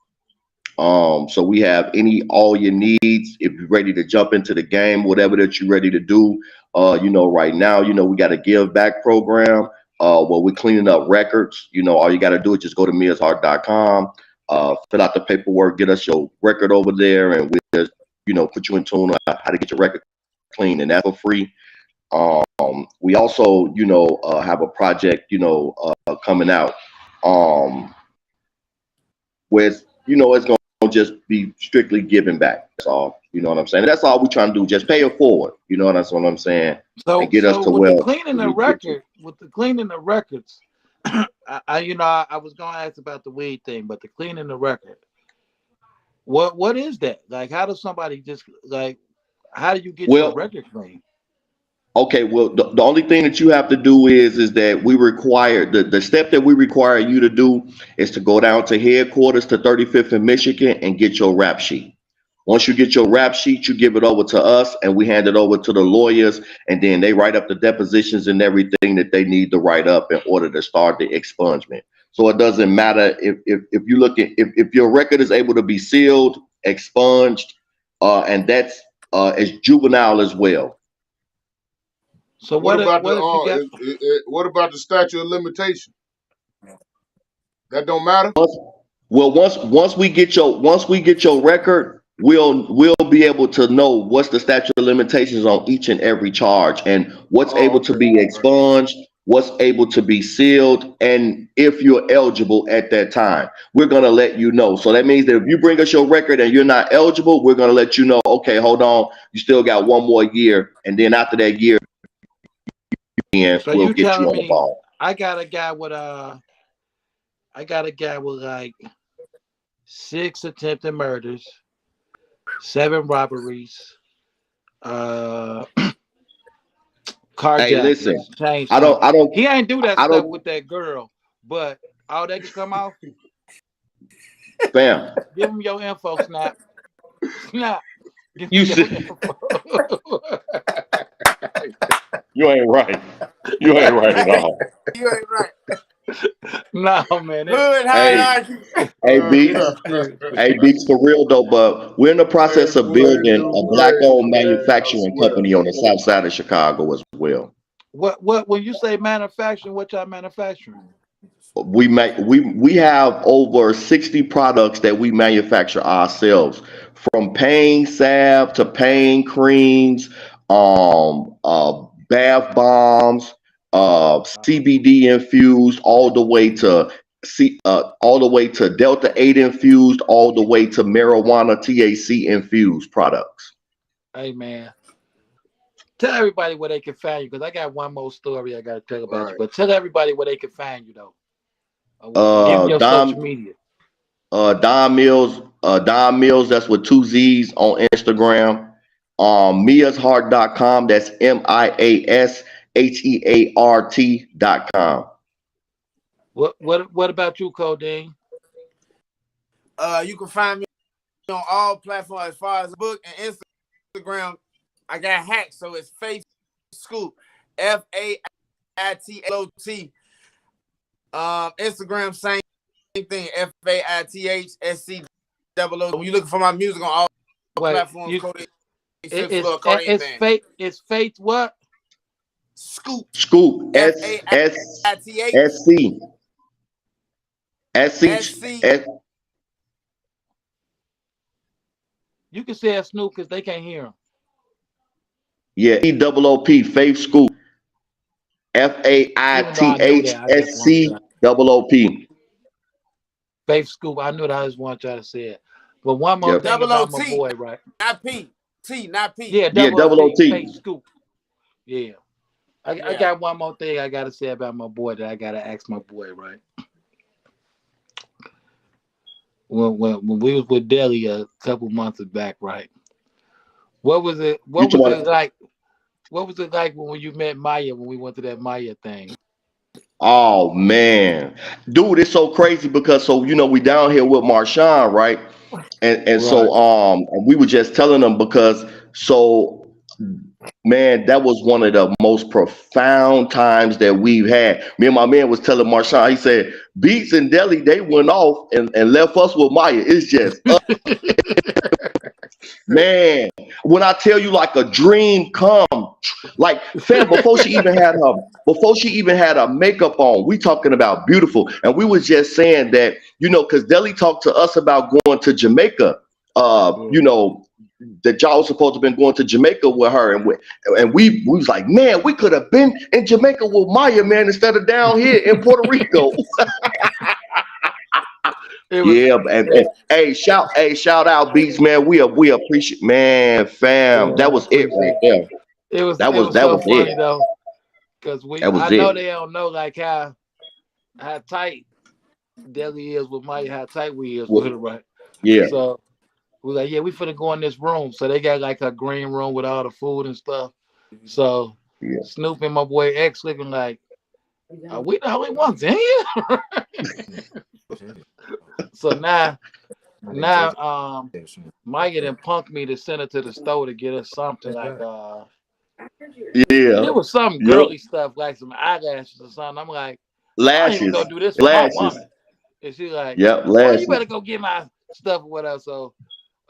So we have all your needs. If you're ready to jump into the game, whatever that you're ready to do, you know, right now, you know, we got a give back program where we're cleaning up records. You know, all you got to do is just go to miahart.com, fill out the paperwork, get us your record over there, and we just, you know, put you in tune on how to get your record clean, and that's for free. We also, you know, have a project, you know, coming out with, you know, it's going to just be strictly giving back. That's all. You know what I'm saying? That's all we're trying to do. Just pay it forward. You know, that's what I'm saying. And get us So to with where the cleaning we the need to get to. record, with the cleaning the records, I was gonna ask about the weed thing, but the cleaning the record, what is that? Like, how does somebody just like, how do you get your Well, record clean? okay, well, the only thing that you have to do is that we require the step that we require you to do is to go down to headquarters to 35th in Michigan and get your rap sheet. Once you get your rap sheet, you give it over to us and we hand it over to the lawyers, and then they write up the depositions and everything that they need to write up in order to start the expungement. So it doesn't matter if you look at if your record is able to be sealed, expunged, and that's as juvenile as well. So What about the what if you got? what about the statute of limitation? That don't matter. Well, once we get your record, we'll be able to know what's the statute of limitations on each and every charge, and what's Oh, able to okay, be okay. expunged, what's able to be sealed, and if you're eligible at that time, we're gonna let you know. So that means that if you bring us your record and you're not eligible, we're gonna let you know. Okay, hold on, you still got one more year, and then after that year, So we'll you get you telling on the me ball. I got a guy with like 6 attempted murders, 7 robberies, uh Hey, carjackings, listen, chain I don't, snatching. I don't, He ain't do that I stuff don't, with that girl, but all that could come off. fam. Give him your info, Snap. Snap. Give You him your see, info. you ain't right. You ain't right at all. You ain't right. No, man. Hood Hey, hierarchy. hey, Beats. That's serious. Hey, Beats, for real though, but we're in the Hey, process of boy, building you a crazy, black-owned man. I manufacturing swear. company on the south side of Chicago as well. What when you say manufacturing, what y'all manufacturing? We have over 60 products that we manufacture ourselves, from pain salve to pain creams, bath bombs, CBD infused, all the way to Delta 8 infused, all the way to marijuana THC infused products. Hey man, tell everybody where they can find you because I got one more story I got to tell about you. Right. But tell everybody where they can find you though. Give me Uh, your Dom, social media. Don Mills, that's with two Z's on Instagram. Miasheart.com, that's MIASHEART.com. What about you, Codine? You can find me on all platforms as far as book and Instagram. I got hacked, so it's Faith Scoop, FAITLOT. Instagram, same thing, FAITHSCOO. When you looking for my music on all Wait, platforms, Codine, Sipslow, it's Codine. faith. It's faith. What? Scoop, Scoop, FAITHSC. You can say Snoop because they can't hear him. Yeah, EOOP, Faith Scoop, Even though I knew that, I just want to FAITHSCOOP. Faith Scoop. I knew that. I just want y'all to say it. But one more Yep. thing Double about my OT, boy, right? not P. T, not P. Yeah, Yeah, double double OT, Faith OT. Scoop. Yeah. I Yeah. got one more thing I gotta say about my boy that I gotta ask my boy, right? When we was with Deli a couple months back, right? What was it? You What talking was it about? like? What was it like when you met Maya when we went to that Maya thing? Oh man, dude, it's so crazy because we down here with Marshawn, right? And Right. so we were just telling them because so man, that was one of the most profound times that we've had. Me and my man was telling Marshawn, he said, Beats and Deli, they went off and left us with Maya. It's just man, when I tell you like a dream come, like fam, before she even had her makeup on, we talking about beautiful. And we was just saying that, because Deli talked to us about going to Jamaica. That y'all was supposed to have been going to Jamaica with her, and we was like, man, we could have been in Jamaica with Maya, man, instead of down here in Puerto Rico. It was Yeah, and shout out Beats, man. We appreciate, man, fam. yeah, That I was it right appreciate it. there. That It was was that so was it. funny though, because That I was know it. they don't know like how tight Deli is with Maya, how tight we is with Well, her, right? yeah, So we like, yeah, we finna go in this room. So they got like a green room with all the food and stuff. So yeah. Snoop and my boy X looking like, are we the only ones in here? So now Maya done punked me to send her to the store to get us something like Yeah. it was some Yep. girly stuff like some eyelashes or something. I'm like, I ain't even Lashes. gonna do this for my Lashes. woman. And she's like, Yep, boy, you lashes. better go get my stuff with us. So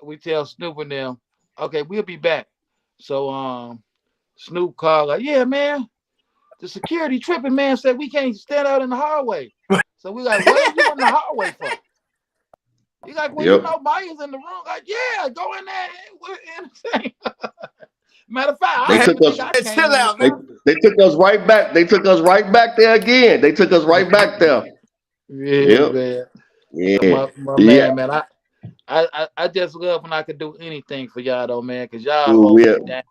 we tell Snoop and them, okay, we'll be back. So Snoop called like, yeah, man, the security tripping man said we can't stand out in the hallway. So we like, what are you in the hallway for? He's like, well, Yep. Maya's in the room. Like, yeah, go in there. Matter of fact, I They don't took even us think I came Chill in the out, man. they service. they took us right back. They took us right back there again. They took us right back there. Yeah, Yep. man. Yeah. My Yeah. man, man. I just love when I could do anything for y'all though, man, because y'all Dude, hold me down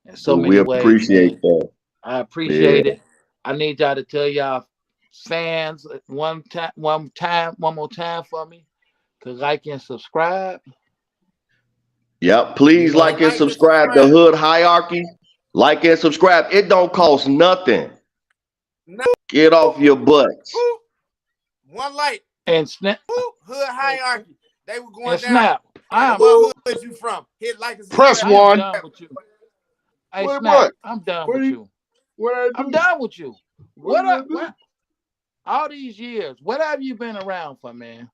in so we many ways, appreciate man. that. I Yeah. appreciate it. I need y'all to tell y'all fans one more time for me to like and subscribe. Yep. You Please know, like and Like and subscribe to subscribe. Hood Hierarchy. Like and subscribe. It don't cost nothing. No, Get off your butts. woo, one light. and snap Woo, hood hierarchy. They were going and down. snap. And what hood you from? Hit like and Press subscribe. I am one. done with you. Hey, What? snap. What? I'm done What? with you. What I I'm do? done with you. What What did I up? do? What? All these years, what have you been around for, man?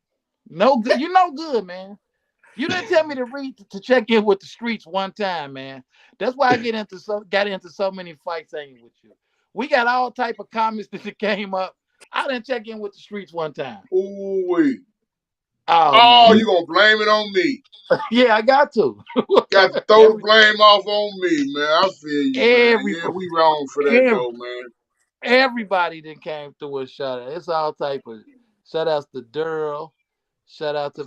No good. You no good, man. You didn't tell me to to check in with the streets one time, man. That's why I got into so many fights hanging with you. We got all type of comments that came up. I didn't check in with the streets one time. Ooh, Oh oh, man, you gonna blame it on me? yeah, I got to. Got to throw the blame off on me, man. I feel you, man. every, Yeah, we wrong for that every, though, man. everybody that came through a shout out. It's all type of shout outs to Durrell. Shout out to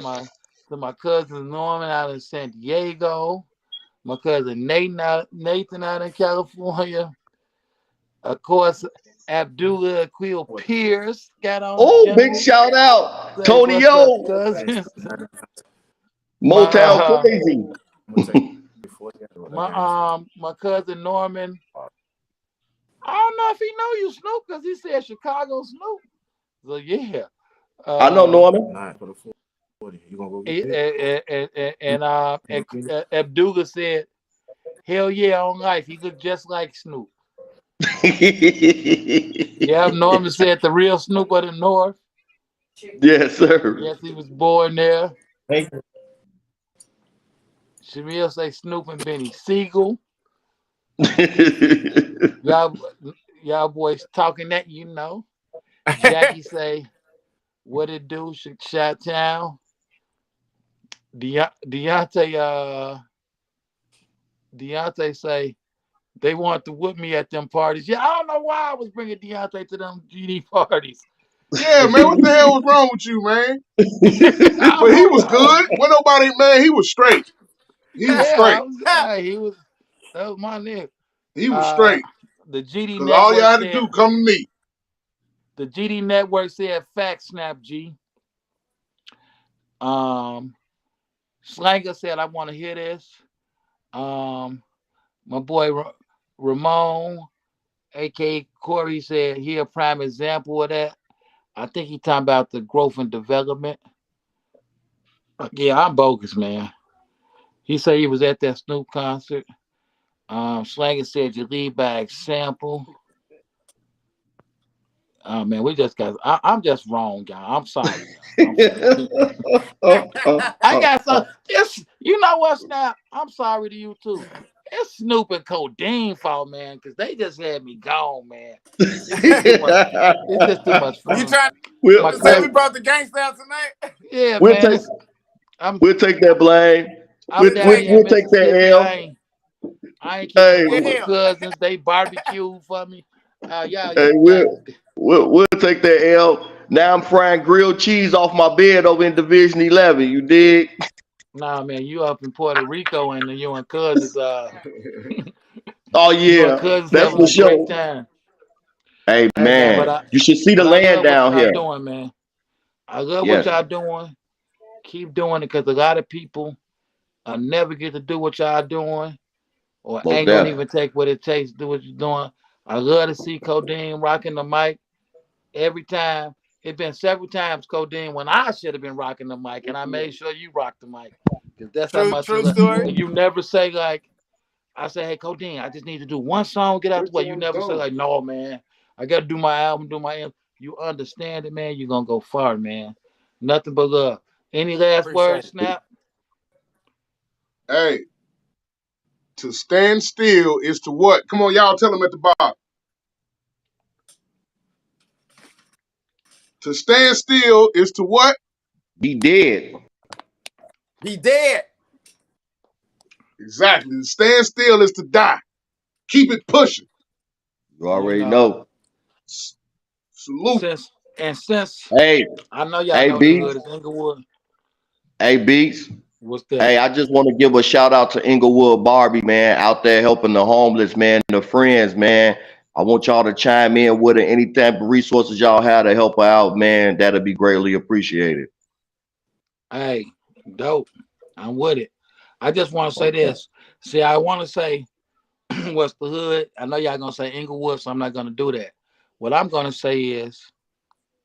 my cousin Norman out in San Diego. My cousin Nathan out in California. Of course, Abdullah Aquil Pierce got on the Oh, big jungle. shout out. Say Tony what's up, O. cousins. My Motown Crazy. my cousin Norman. I don't know if he know you, Snoop, because he said Chicago Snoop. So yeah. I know Norman. You gonna go get it? And Abdullah said, "Hell yeah, on life, he looked just like Snoop." Yeah, Norman said the real Snoop of the North. Yes, sir. Yes, he was born there. Hey, Shamil say Snoop and Benny Siegel. Y'all boys talking that you know. Jackie say, what it do, Shot Town? Deontay say they want to whip me at them parties. Yeah, I don't know why I was bringing Deontay to them GD parties. Yeah, man, what the hell was wrong with you, man? I But he don't was know. good. When nobody, man, he was straight. He was straight. That was my nigga. He was straight. The GD Cause all y'all Network had to said do come to me. the GD Network said fact snap G. Slanger said I want to hear this. My boy Ramon, aka Corey, said he a prime example of that. I think he talking about the growth and development. Yeah, I'm bogus, man. He said he was at that Snoop concert. Slanger said you lead by example. Oh man, we just got. I'm just wrong, y'all. I'm sorry, y'all. I'm sorry. I got some. It's you know what, Snap. I'm sorry to you too. It's Snoop and Codine fault, man, because they just had me gone, man. It's just too much fun. You trying My to say we cousin, brought the gangster out tonight? yeah, we'll man. take we'll take that blame. I'm down here in We'll take that Mississippi. L. I ain't kicking Hey, it with my Yeah. cousins. They barbecued for me. Y'all hey, got we'll take that L. Now I'm frying grilled cheese off my bed over in Division 11. You dig? nah, man. You up in Puerto Rico and you and cousins. Oh You and yeah, cousins that's having for a great sure. time. Hey Hey man, man, you should see the but I land love what down y'all here. doing, man. I love what Yes, y'all doing. Keep doing it because a lot of people never get to do what y'all doing or most ain't gonna definitely. even take what it takes to do what you're doing. I love to see Codine rocking the mic every time. It's been several times, Codine, when I should have been rocking the mic, and I made sure you rocked the mic because that's how much you True love. story. And you never say like, I say, hey, Codine, I just need to do one song, get out the way. You never say like, no, man, I got to do my album, do my album. You understand it, man. You're gonna go far, man. Nothing but love. Any last words, Appreciate it. Snap? Hey, to stand still is to what? Come on, y'all tell them at the bottom. To stand still is to what? Be dead. Be dead. Exactly. To stand still is to die. Keep it pushing. You You already know, know. Salute. since Hey, I know y'all hey know the Beats. hood is Inglewood. Hey Beats. What's that? Hey, I just want to give a shout out to Inglewood Barbie, man, out there helping the homeless, man, the friends, man. I want y'all to chime in with it. Any type of resources y'all have to help her out, man, that'll be greatly appreciated. Hey, dope. I'm with it. I just want to say this. See, I want to say what's the hood. I know y'all gonna say Inglewood, so I'm not gonna do that. What I'm gonna say is